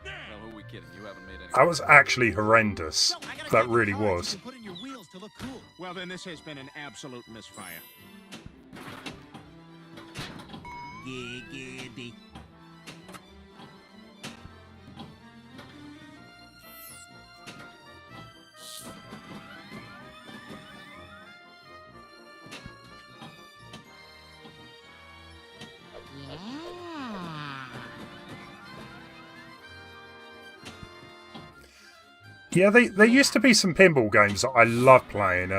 Well, who are we kidding? You haven't made any... That was actually horrendous. No, I gotta That get really the cards was. you can put in your wheels to look cool. Well, then this has been an absolute misfire. Giggity. Yeah, there used to be some pinball games that I love playing.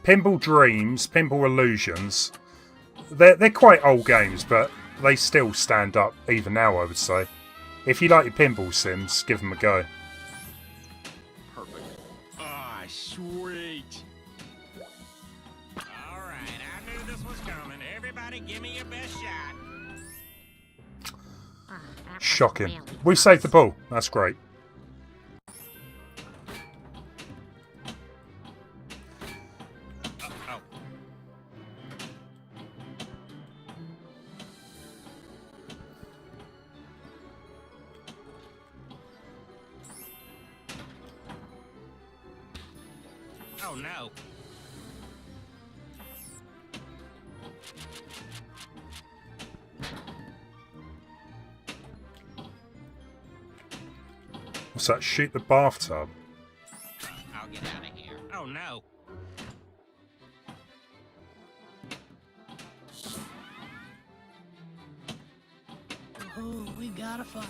Pinball Dreams, Pinball Illusions. They're quite old games, but they still stand up even now, I would say. If you like your pinball sims, give them a go. Perfect. Ah, sweet. All right, I knew this was coming. Everybody, give me your best shot. Shocking. We saved the ball. That's great. Oh. Oh no. What's that? Shoot the bathtub. I'll get out of here. Oh no. Oh, we got a fighter.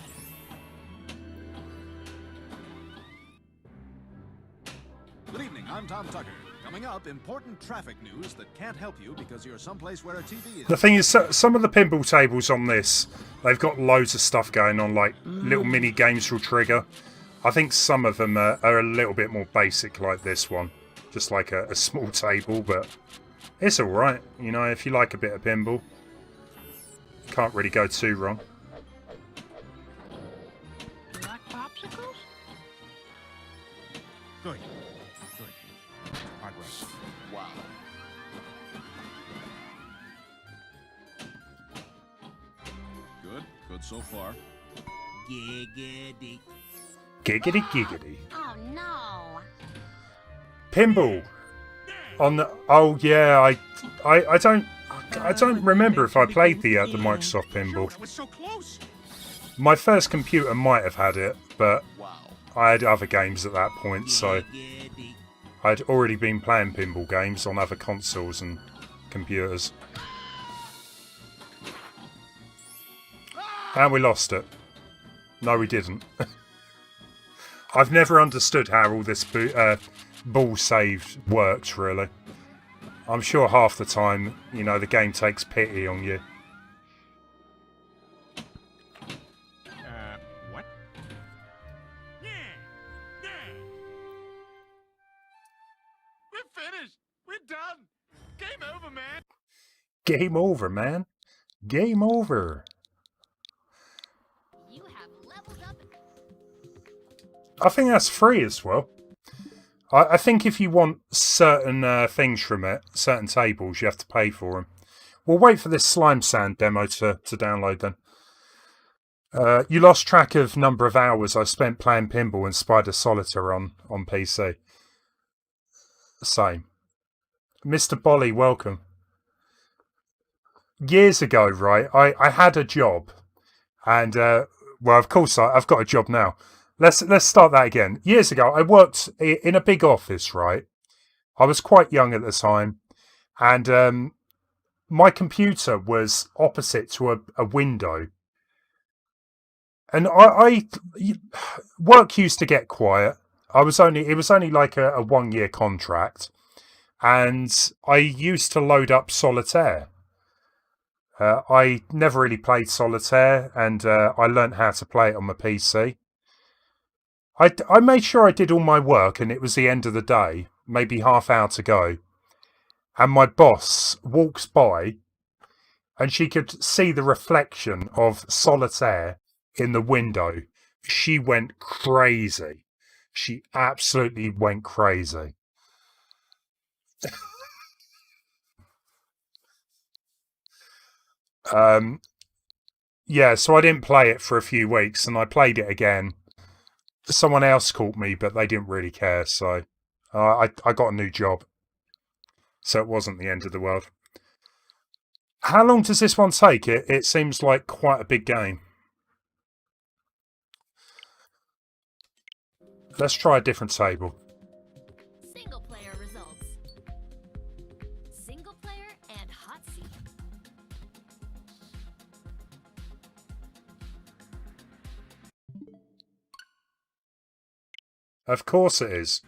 Good evening, I'm Tom Tucker. Coming up, important traffic news that can't help you because you're someplace where a TV is. The thing is, some of the pinball tables on this, they've got loads of stuff going on, like little mini games for trigger. I think some of them are a little bit more basic, like this one. Just like a small table, but it's alright. You know, if you like a bit of pinball, can't really go too wrong. You like popsicles? Good. Good. Progress. Wow. Good, good so far. Giggity. Giggity giggity. Oh no. Pinball. On the I don't remember if I played the Microsoft Joe, Pinball. that was so close. My first computer might have had it, but Wow. I had other games at that point, so Giggity. I'd already been playing pinball games on other consoles and computers. And we lost it. No, we didn't. I've never understood how all this ball saved works, really. I'm sure half the time, you know, the game takes pity on you. What? We're finished. We're done. Game over, man. Game over, man. Game over. You have leveled up. I think that's free as well. I think if you want certain things from it, certain tables, you have to pay for them. We'll wait for this Slime Sand demo to download then. You lost track of number of hours I spent playing pinball and Spider Solitaire on PC. Same. Mr. Bolly, welcome. Years ago, right, I had a job. And, well, of course, I've got a job now. Let's start that again. Years ago, I worked in a big office, right? I was quite young at the time. And my computer was opposite to a window. And work used to get quiet. It was only like a 1-year contract. and I used to load up Solitaire. I never really played Solitaire, and I learnt how to play it on my PC. I made sure I did all my work, and it was the end of the day, maybe half hour to go. And my boss walks by, and she could see the reflection of Solitaire in the window. She went crazy. She absolutely went crazy. Yeah, so I didn't play it for a few weeks, and I played it again. Someone else caught me, but they didn't really care, so I got a new job. So it wasn't the end of the world. How long does this one take? It seems like quite a big game. Let's try a different table. Single player results. Single player and hot seat. Of course it is.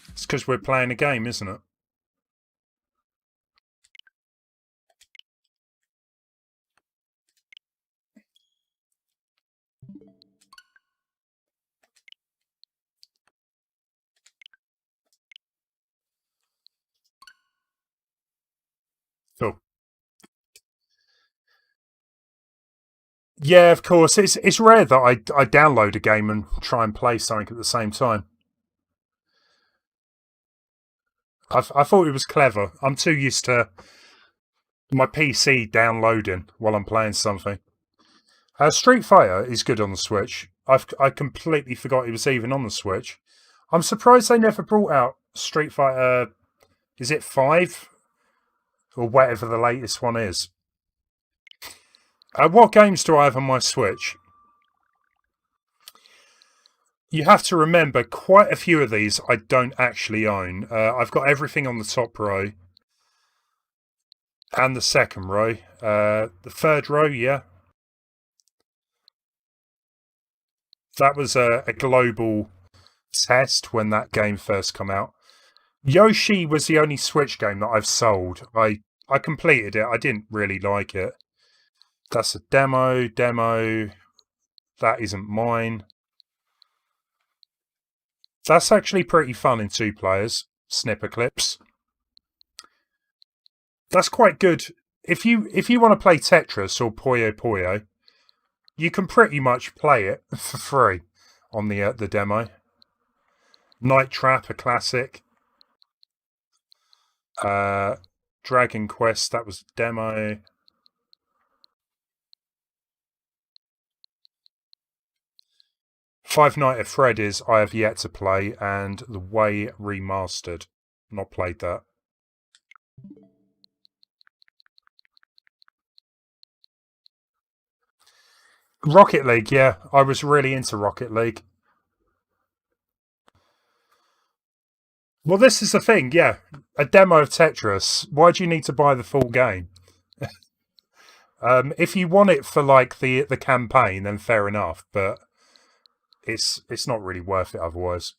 It's because we're playing a game, isn't it? Cool. Yeah, of course. It's rare that I download a game and try and play something at the same time. I thought it was clever. I'm too used to my PC downloading while I'm playing something. Street Fighter is good on the Switch. I completely forgot it was even on the Switch. I'm surprised they never brought out Street Fighter. Is it 5? Or whatever the latest one is. What games do I have on my Switch? You have to remember, quite a few of these I don't actually own. I've got everything on the top row. And the second row. The third row, yeah. That was a global test when that game first came out. Yoshi was the only Switch game that I've sold. I completed it. I didn't really like it. That's a demo. That isn't mine. That's actually pretty fun in 2 players. Snipper clips. That's quite good. If you want to play Tetris or Puyo Puyo, you can pretty much play it for free on the demo. Night Trap, a classic. Dragon Quest, that was demo. Five Nights at Freddy's I have yet to play, and The Way Remastered. Not played that. Rocket League, yeah. I was really into Rocket League. Well, this is the thing, yeah. A demo of Tetris. Why do you need to buy the full game? If you want it for like the campaign, then fair enough. But it's not really worth it otherwise.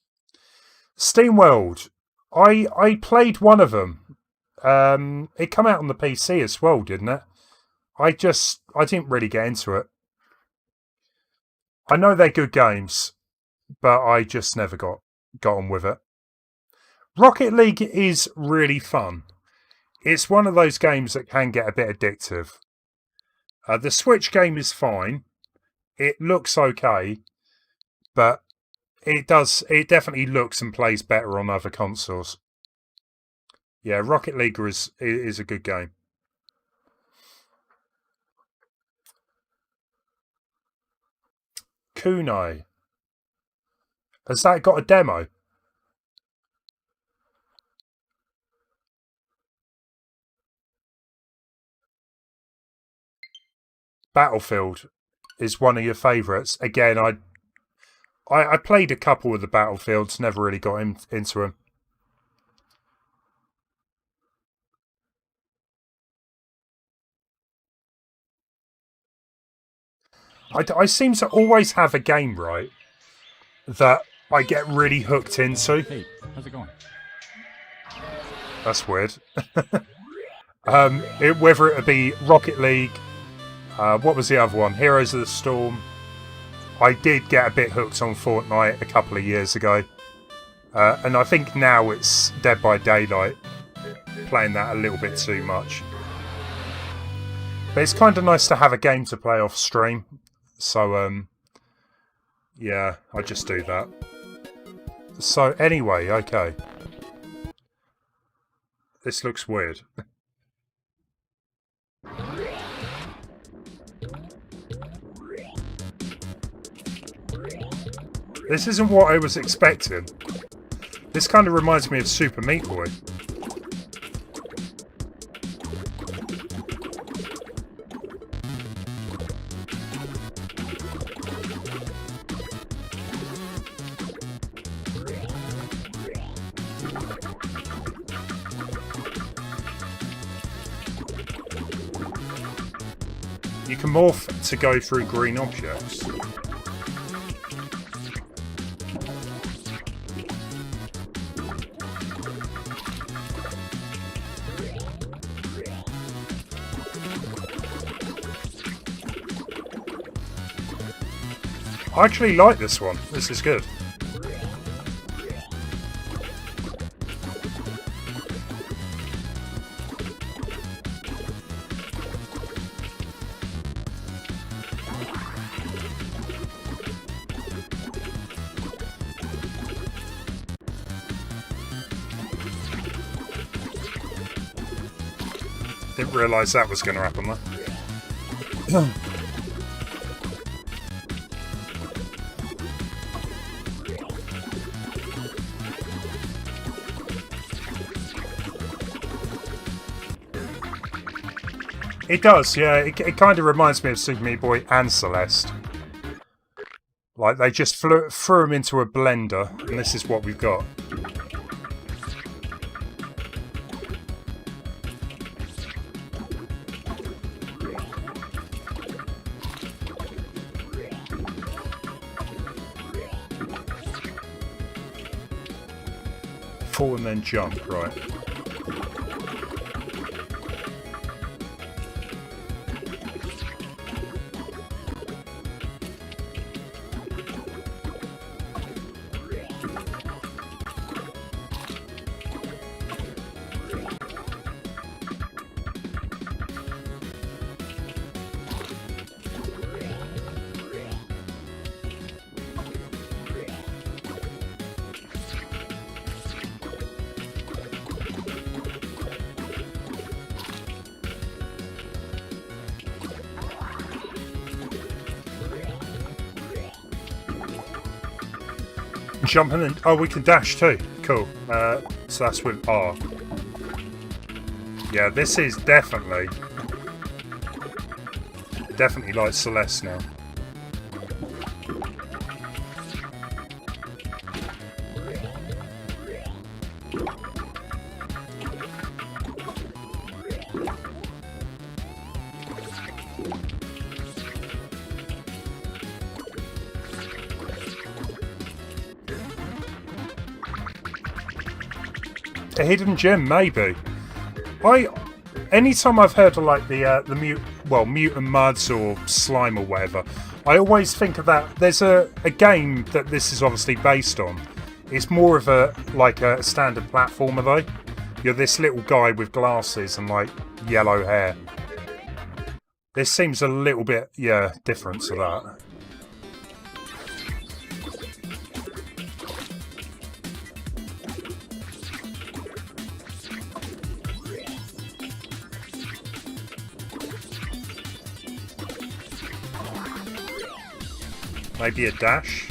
SteamWorld. I played one of them. It came out on the PC as well, didn't it? I didn't really get into it. I know they're good games, but I just never got on with it. Rocket League is really fun. It's one of those games that can get a bit addictive. The Switch game is fine. It looks okay, but it definitely looks and plays better on other consoles. Yeah, Rocket League is a good game. Kunai. Has that got a demo? Battlefield is one of your favourites. Again, I played a couple of the Battlefields, never really got into them. I seem to always have a game, right, that I get really hooked into. Hey, how's it going? That's weird. Whether it be Rocket League, what was the other one? Heroes of the Storm. I did get a bit hooked on Fortnite a couple of years ago. And I think now it's Dead by Daylight. Playing that a little bit too much. But it's kind of nice to have a game to play off stream. So, yeah, I just do that. So, anyway, okay. This looks weird. This isn't what I was expecting. This kind of reminds me of Super Meat Boy. You can morph to go through green objects. I actually like this one. This is good. Didn't realise that was going to happen there. It does, yeah. It kind of reminds me of Super Meat Boy and Celeste. Like, they just threw them into a blender, and this is what we've got. Fall and then jump, right. Jump and then... Oh, we can dash too. Cool. So that's with R. Yeah, this is definitely like Celeste now. A hidden gem, maybe. Anytime I've heard of like the mutant muds or slime or whatever, I always think of that. There's a game that this is obviously based on. It's more of a standard platformer though. You're this little guy with glasses and like yellow hair. This seems a little bit, yeah, different to that. Maybe a dash?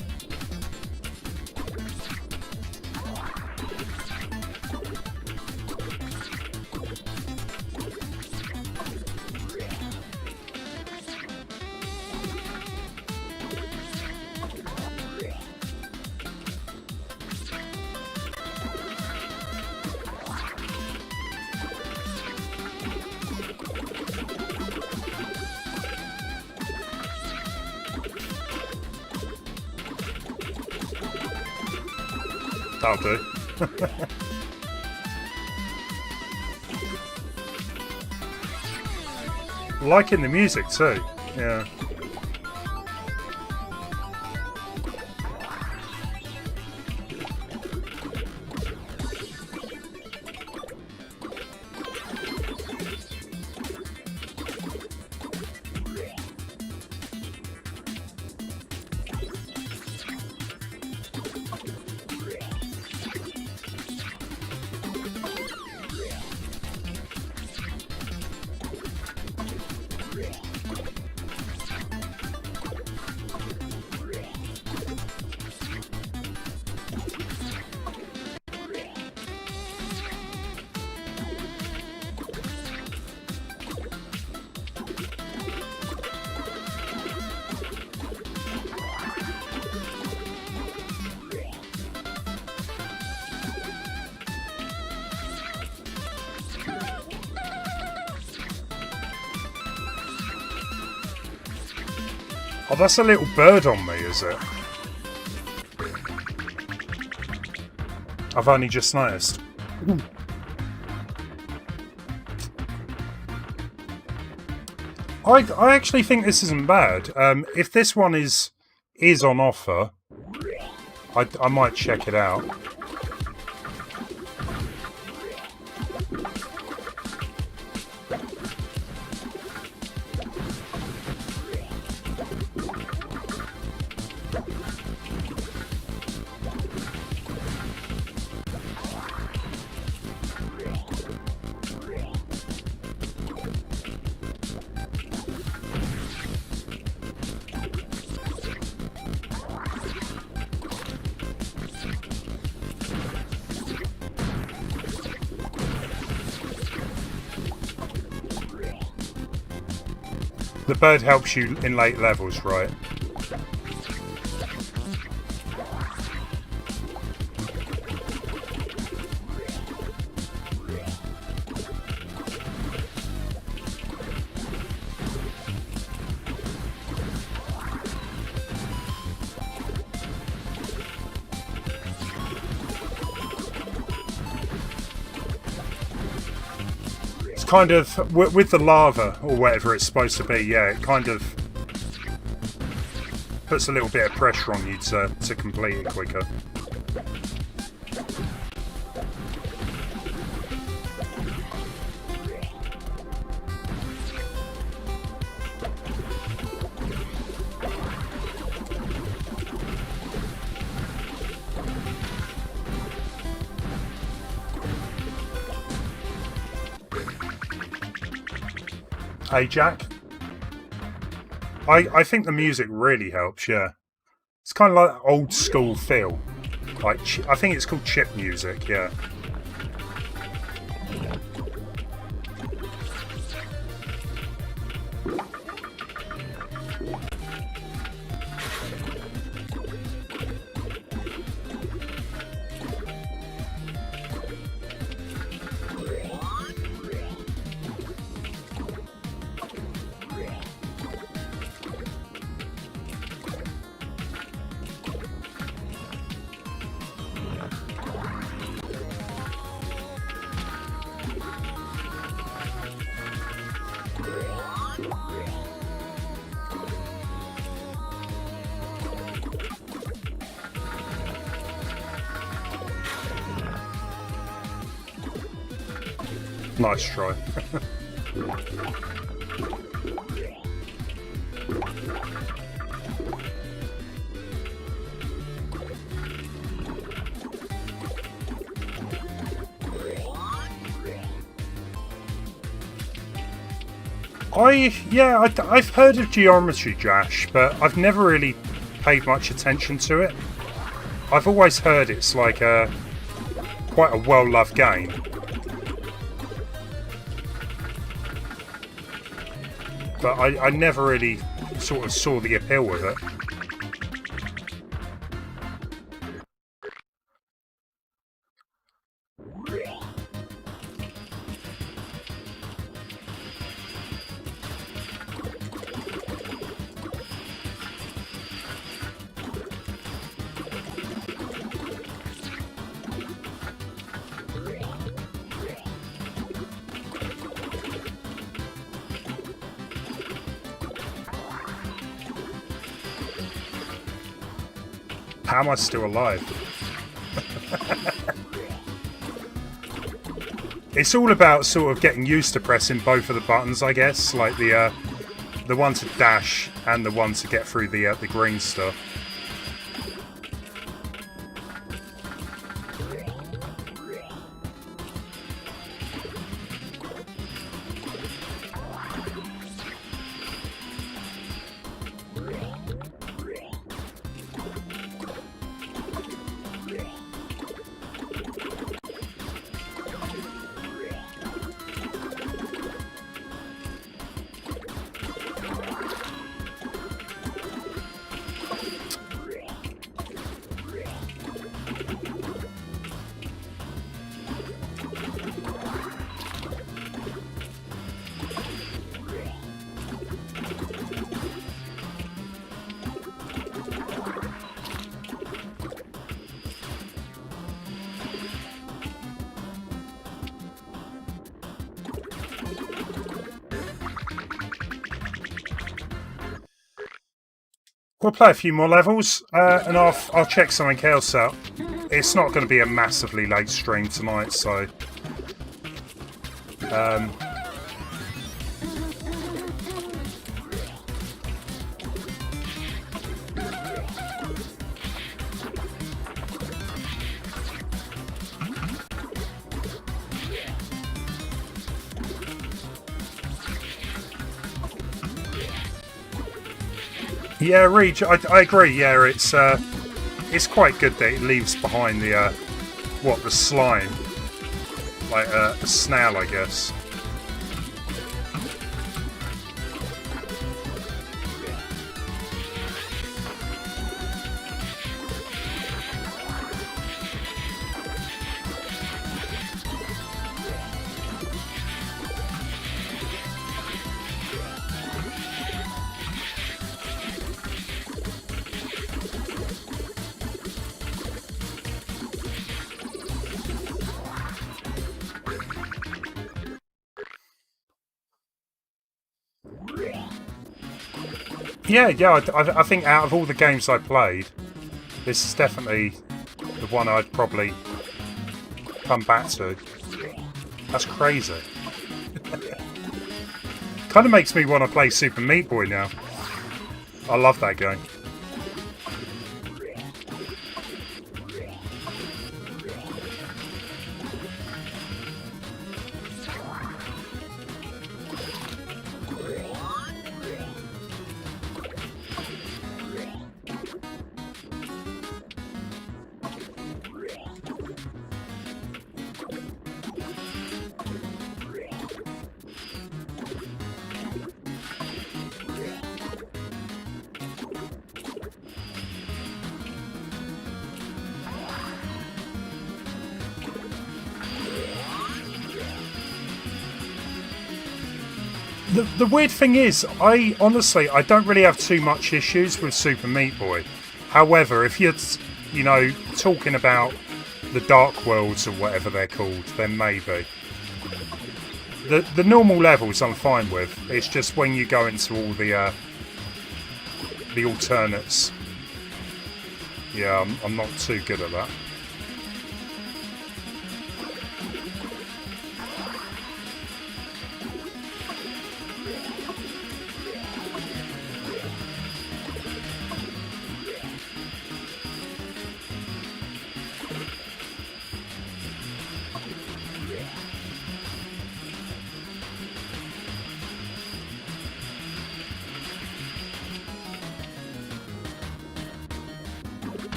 That'll do. liking the music too. Yeah. Oh, that's a little bird on me, is it? I've only just noticed. I actually think this isn't bad. If this one is on offer, I might check it out. The bird helps you in late levels, right? Kind of with the lava or whatever it's supposed to be, yeah, it kind of puts a little bit of pressure on you to complete it quicker. Hey, Jack. I think the music really helps, yeah. It's kind of like old school feel. Like, I think it's called chip music, yeah. Nice try. I've heard of Geometry Dash, but I've never really paid much attention to it. I've always heard it's like quite a well-loved game. But I never really sort of saw the appeal with it. How am I still alive? It's all about sort of getting used to pressing both of the buttons, I guess, like the one to dash and the one to get through the green stuff. We'll play a few more levels, and I'll check something else out. It's not going to be a massively late stream tonight, so... Yeah, Reach, I agree. Yeah, it's quite good that it leaves behind the the slime, like a snail, I guess. Yeah. I think out of all the games I played, this is definitely the one I'd probably come back to. That's crazy. Kind of makes me want to play Super Meat Boy now. I love that game. The weird thing is, I don't really have too much issues with Super Meat Boy. However, if you're, talking about the Dark Worlds or whatever they're called, then maybe. The normal levels I'm fine with. It's just when you go into all the alternates. Yeah, I'm not too good at that.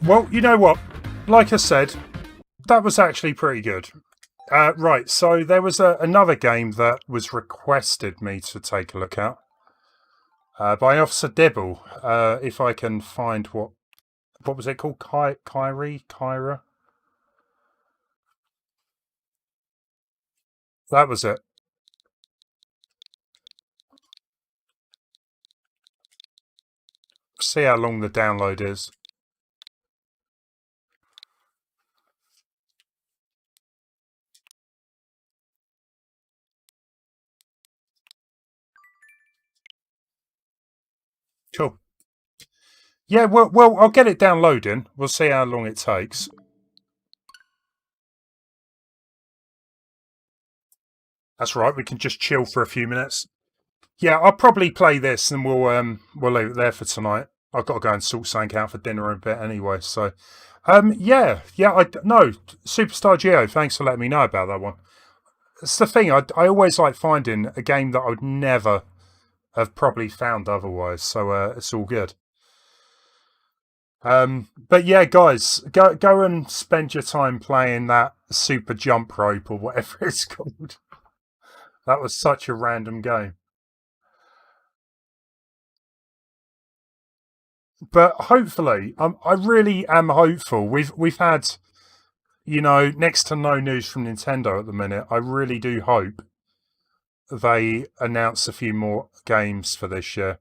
Well, you know what? Like I said, that was actually pretty good. Right, so there was another game that was requested me to take a look at by Officer Dibble. If I can find what was it called? Kyra? That was it. See how long the download is. Cool. Yeah, well, I'll get it downloading. We'll see how long it takes. That's right. We can just chill for a few minutes. Yeah, I'll probably play this and we'll leave it there for tonight. I've got to go and sort something out for dinner in a bit anyway. So, yeah. No, Superstar Geo. Thanks for letting me know about that one. It's the thing. I always like finding a game that I would never have probably found otherwise. So it's all good. But yeah, guys, go and spend your time playing that Super Jump Rope or whatever it's called. That was such a random game. But hopefully, I really am hopeful. We've had, next to no news from Nintendo at the minute. I really do hope they announce a few more games for this year.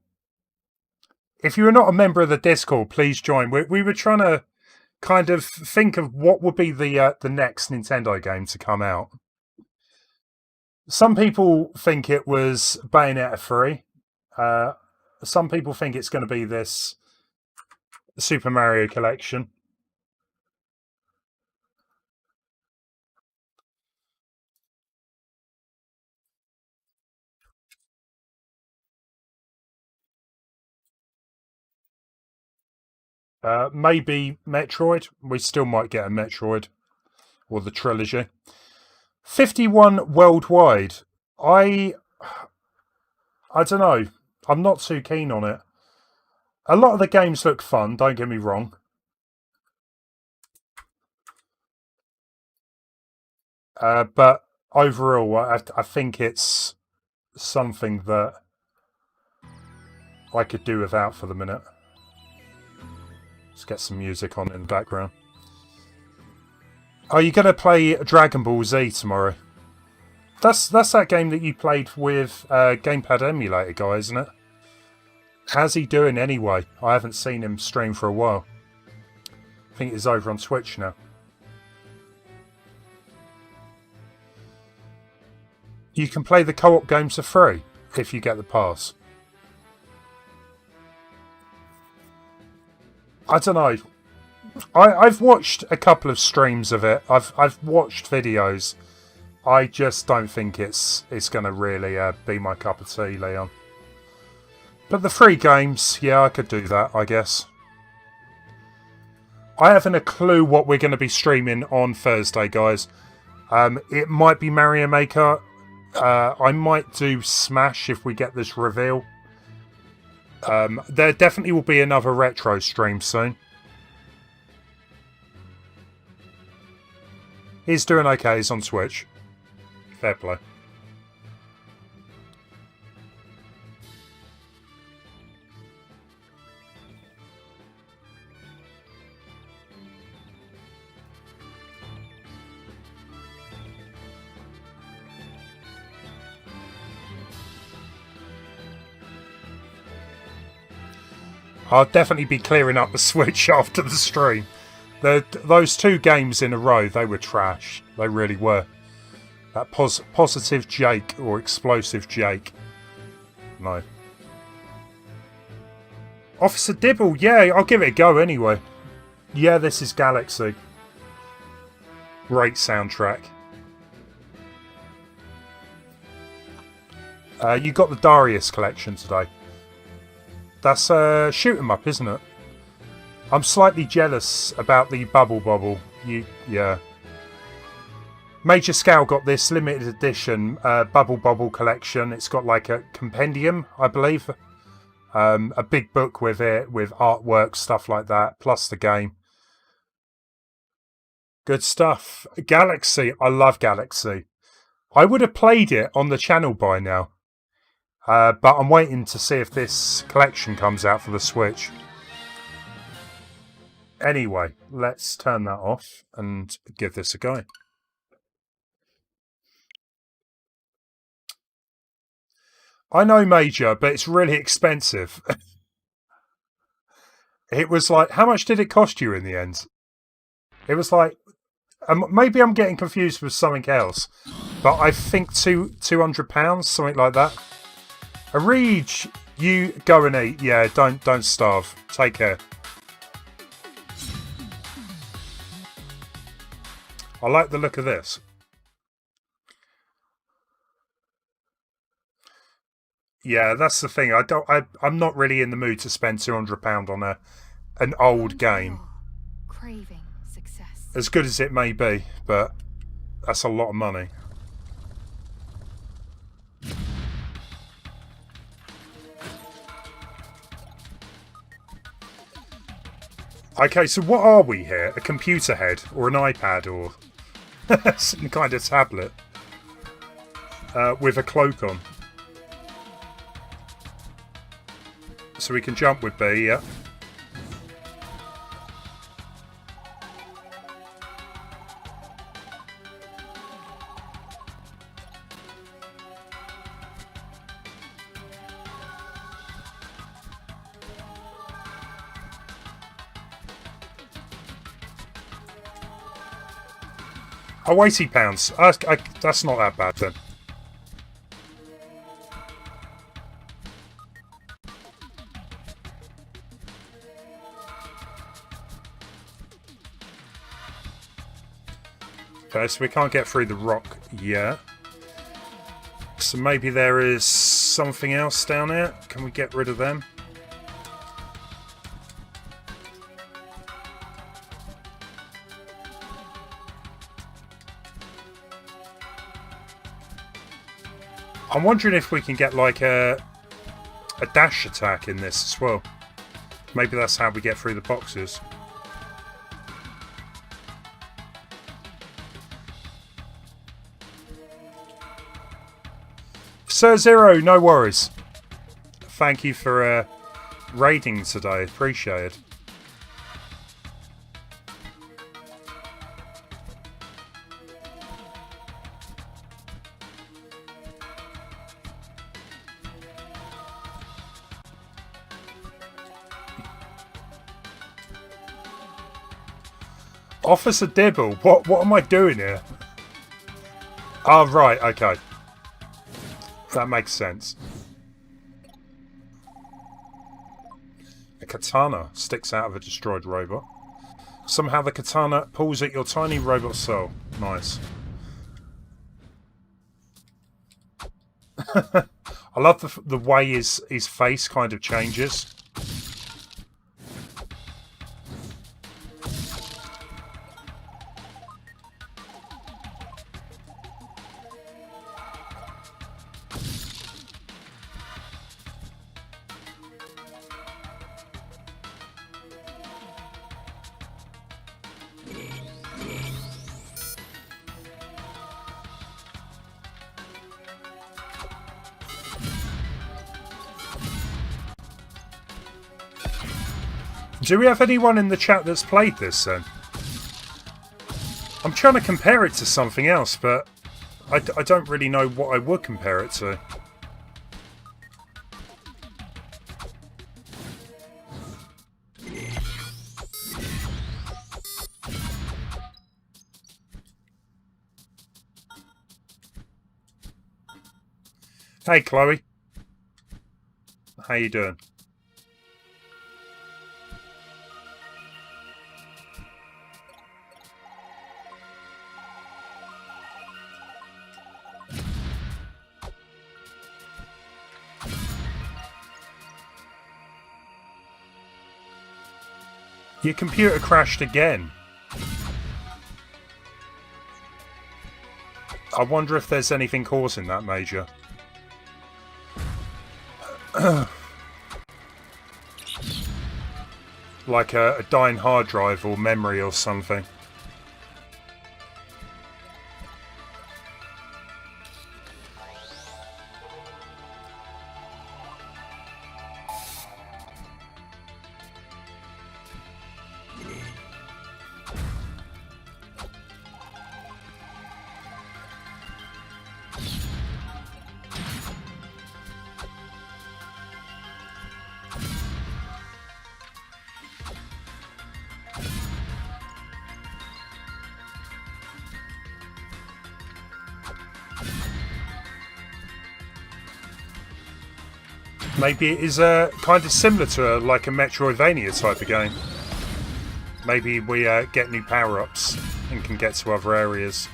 If you are not a member of the Discord, please join. We were trying to kind of think of what would be the next Nintendo game to come out. Some people think it was Bayonetta 3. Some people think it's going to be this Super Mario Collection. Maybe Metroid. We still might get a Metroid. Or the trilogy. 51 worldwide. I don't know. I'm not too keen on it. A lot of the games look fun, don't get me wrong. But overall, I think it's something that I could do without for the minute. Let's get some music on in the background. Are you going to play Dragon Ball Z tomorrow? That's that game that you played with Gamepad Emulator guy, isn't it? How's he doing anyway? I haven't seen him stream for a while. I think he's over on Twitch now. You can play the co-op games for free if you get the pass. I don't know. I've watched a couple of streams of it. I've watched videos. I just don't think it's going to really be my cup of tea, Leon. But the free games, yeah, I could do that, I guess. I haven't a clue what we're going to be streaming on Thursday, guys. It might be Mario Maker. I might do Smash if we get this reveal. There definitely will be another retro stream soon. He's doing okay, he's on Twitch. Fair play. I'll definitely be clearing up the Switch after the stream. Those two games in a row, they were trash. They really were. That Positive Jake or Explosive Jake. No. Officer Dibble, yeah, I'll give it a go anyway. Yeah, this is Galaxy. Great soundtrack. You got the Darius collection today. That's a shoot 'em up, isn't it? I'm slightly jealous about the Bubble. Yeah. Major Scale got this limited edition Bubble collection. It's got like a compendium, I believe. A big book with it, with artwork, stuff like that, plus the game. Good stuff. Galaxy, I love Galaxy. I would have played it on the channel by now. But I'm waiting to see if this collection comes out for the Switch. Anyway, let's turn that off and give this a go. I know, Major, but it's really expensive. It was like, how much did it cost you in the end? It was like, maybe I'm getting confused with something else, but I think £200, something like that. Arij, you go and eat. Yeah, don't starve. Take care. I like the look of this. Yeah, that's the thing. I'm not really in the mood to spend £200 on an old game. Craving success. As good as it may be, but that's a lot of money. Okay, so what are we here? A computer head or an iPad or some kind of tablet with a cloak on. So we can jump with B, yeah. Oh, £80. That's not that bad then. Okay, so we can't get through the rock yet. So maybe there is something else down here. Can we get rid of them? I'm wondering if we can get like a dash attack in this as well. Maybe that's how we get through the boxes. Sir Zero, no worries. Thank you for raiding today. Appreciate it. Officer Dibble, what am I doing here? Oh, right, okay. That makes sense. A katana sticks out of a destroyed robot. Somehow the katana pulls at your tiny robot soul. Nice. I love the way his face kind of changes. Do we have anyone in the chat that's played this then? I'm trying to compare it to something else, but I don't really know what I would compare it to. Hey Chloe. How you doing? Your computer crashed again. I wonder if there's anything causing that, Major. Like a dying hard drive or memory or something. Maybe it is kind of similar to like a Metroidvania type of game. Maybe we get new power-ups and can get to other areas.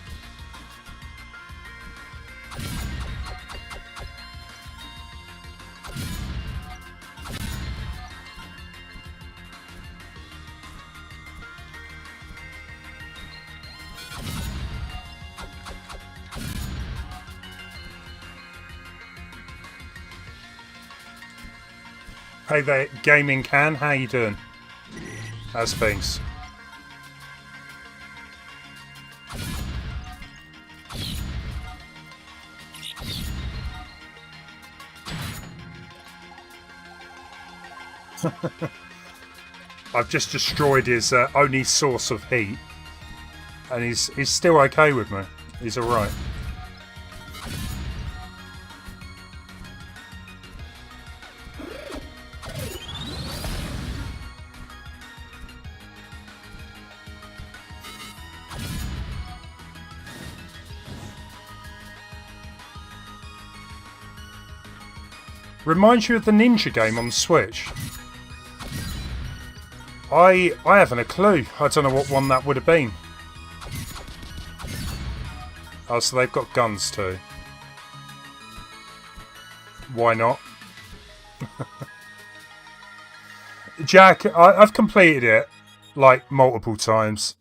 Hey there, Gaming Can, how you doing? How's things? I've just destroyed his only source of heat, and he's still okay with me. He's alright. Reminds you of the Ninja game on the Switch. I haven't a clue. I don't know what one that would have been. Oh, so they've got guns too. Why not? Jack, I've completed it like multiple times.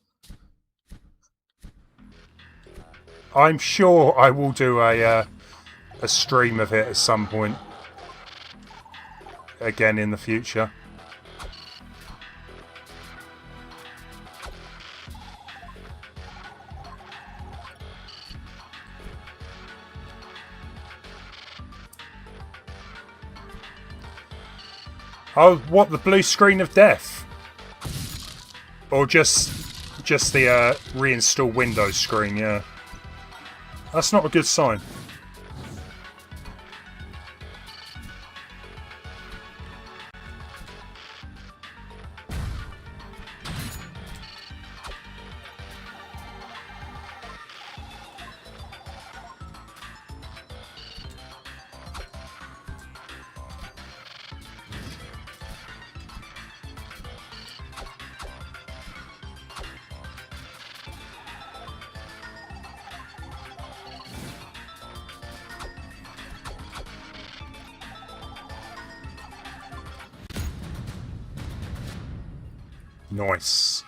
I'm sure I will do a stream of it at some point. Again in the future. Oh, what, the blue screen of death? Or just the reinstall Windows screen, yeah. That's not a good sign. Nice.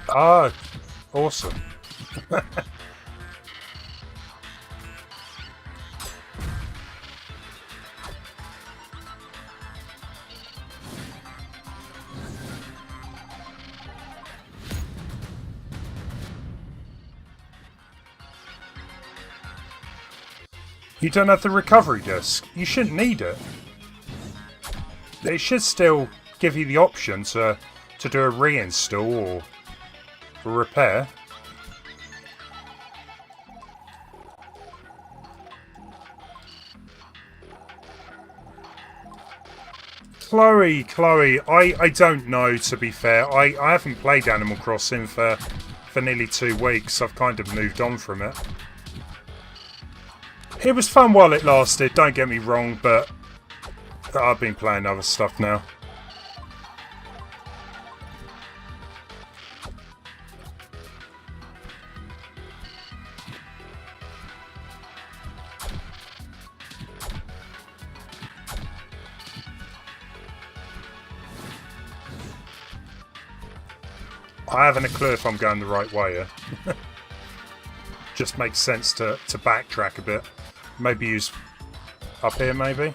Ah, awesome. You don't have the recovery disc. You shouldn't need it. It should still give you the option to do a reinstall or a repair. Chloe, I don't know, to be fair. I haven't played Animal Crossing for nearly 2 weeks. I've kind of moved on from it. It was fun while it lasted, don't get me wrong, but I've been playing other stuff now. I haven't a clue if I'm going the right way here. Just makes sense to backtrack a bit. Maybe use up here, maybe?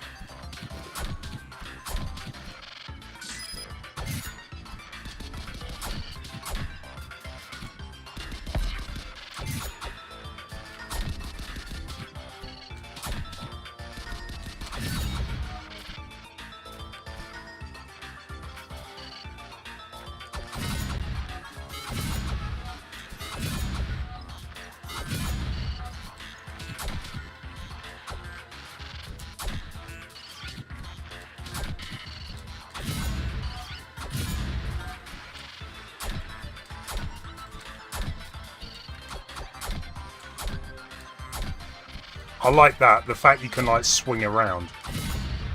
I like that. The fact you can like swing around.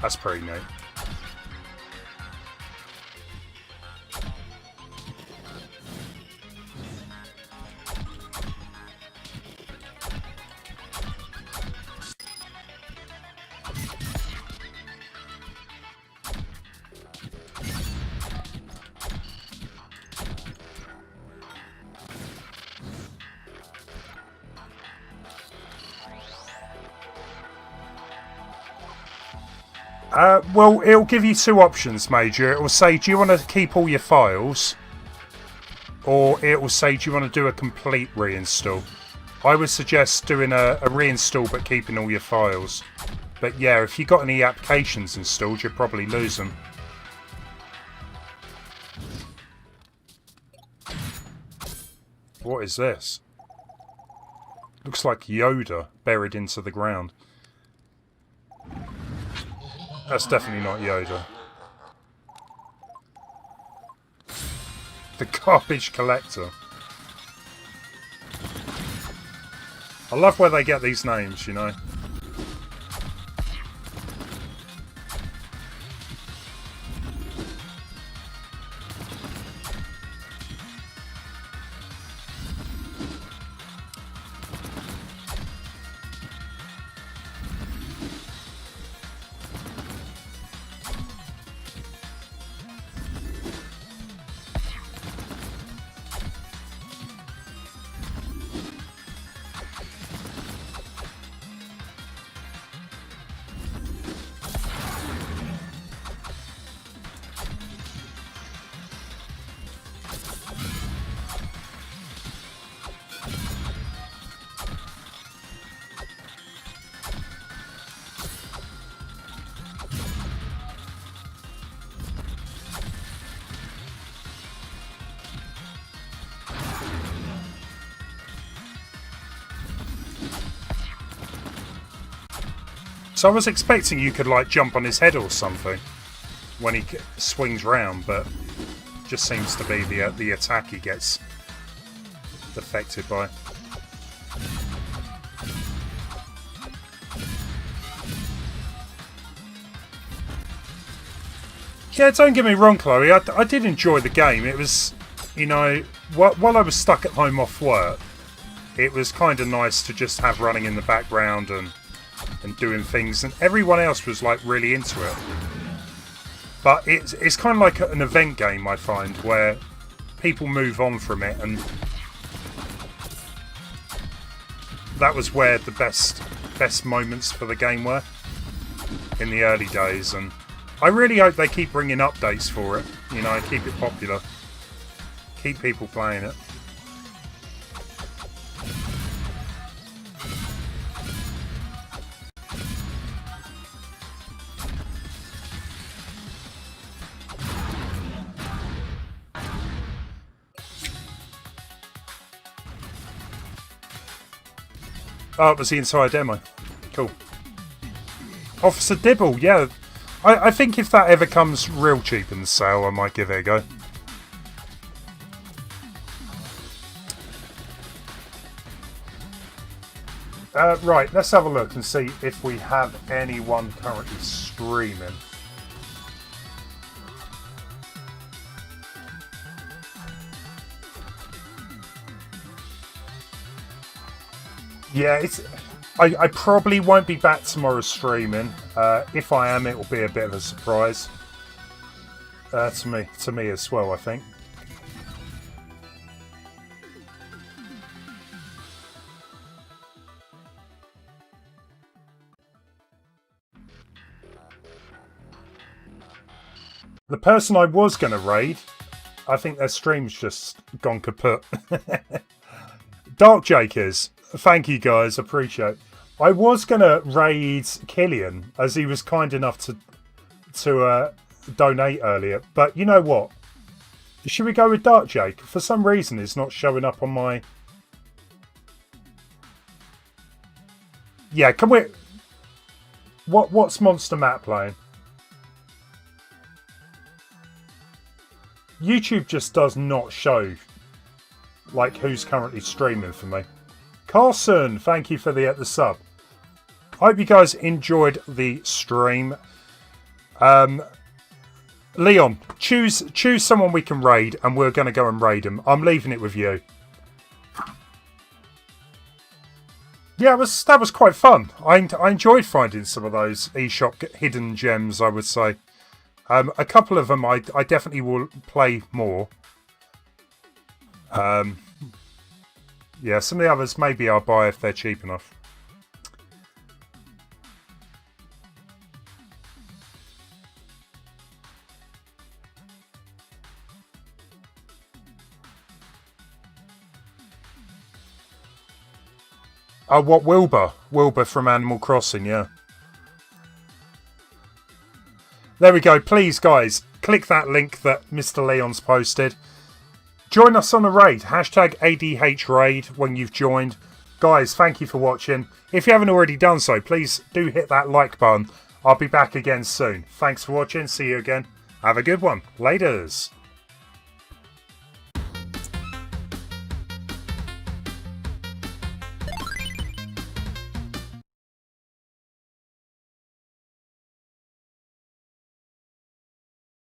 That's pretty neat. Well, it'll give you two options, Major. It will say, do you want to keep all your files? Or it will say, do you want to do a complete reinstall? I would suggest doing a reinstall but keeping all your files. But yeah, if you've got any applications installed, you'll probably lose them. What is this? Looks like Yoda buried into the ground. That's definitely not Yoda. The garbage collector. I love where they get these names, you know. So I was expecting you could like jump on his head or something when he swings round, but just seems to be the attack he gets affected by. Yeah, don't get me wrong, Chloe. I did enjoy the game. It was, you know, while I was stuck at home off work, it was kind of nice to just have running in the background and doing things, and everyone else was like really into it. But it's kind of like an event game, I find, where people move on from it, and that was where the best moments for the game were in the early days. And I really hope they keep bringing updates for it, you know, keep it popular, keep people playing it. Oh, it was the entire demo. Cool. Officer Dibble, yeah. I think if that ever comes real cheap in the sale, I might give it a go. Right, let's have a look and see if we have anyone currently streaming. Yeah, I probably won't be back tomorrow streaming. If I am, it will be a bit of a surprise to me as well, I think. The person I was going to raid, I think their stream's just gone kaput. Dark Jake is. Thank you guys, appreciate it. I was going to raid Killian as he was kind enough to donate earlier. But you know what? Should we go with Dark Jake? For some reason it's not showing up on my... Yeah, can we... What's Monster Matt playing? YouTube just does not show like who's currently streaming for me. Carson, thank you for the sub. I hope you guys enjoyed the stream. Leon, choose someone we can raid, and we're going to go and raid them. I'm leaving it with you. Yeah, that was quite fun. I enjoyed finding some of those eShop hidden gems, I would say. A couple of them I definitely will play more. Yeah, some of the others maybe I'll buy if they're cheap enough. Oh, what, Wilbur? Wilbur from Animal Crossing, yeah. There we go. Please, guys, click that link that Mr. Leon's posted. Join us on a raid. Hashtag ADHRaid when you've joined. Guys, thank you for watching. If you haven't already done so, please do hit that like button. I'll be back again soon. Thanks for watching. See you again. Have a good one. Laters.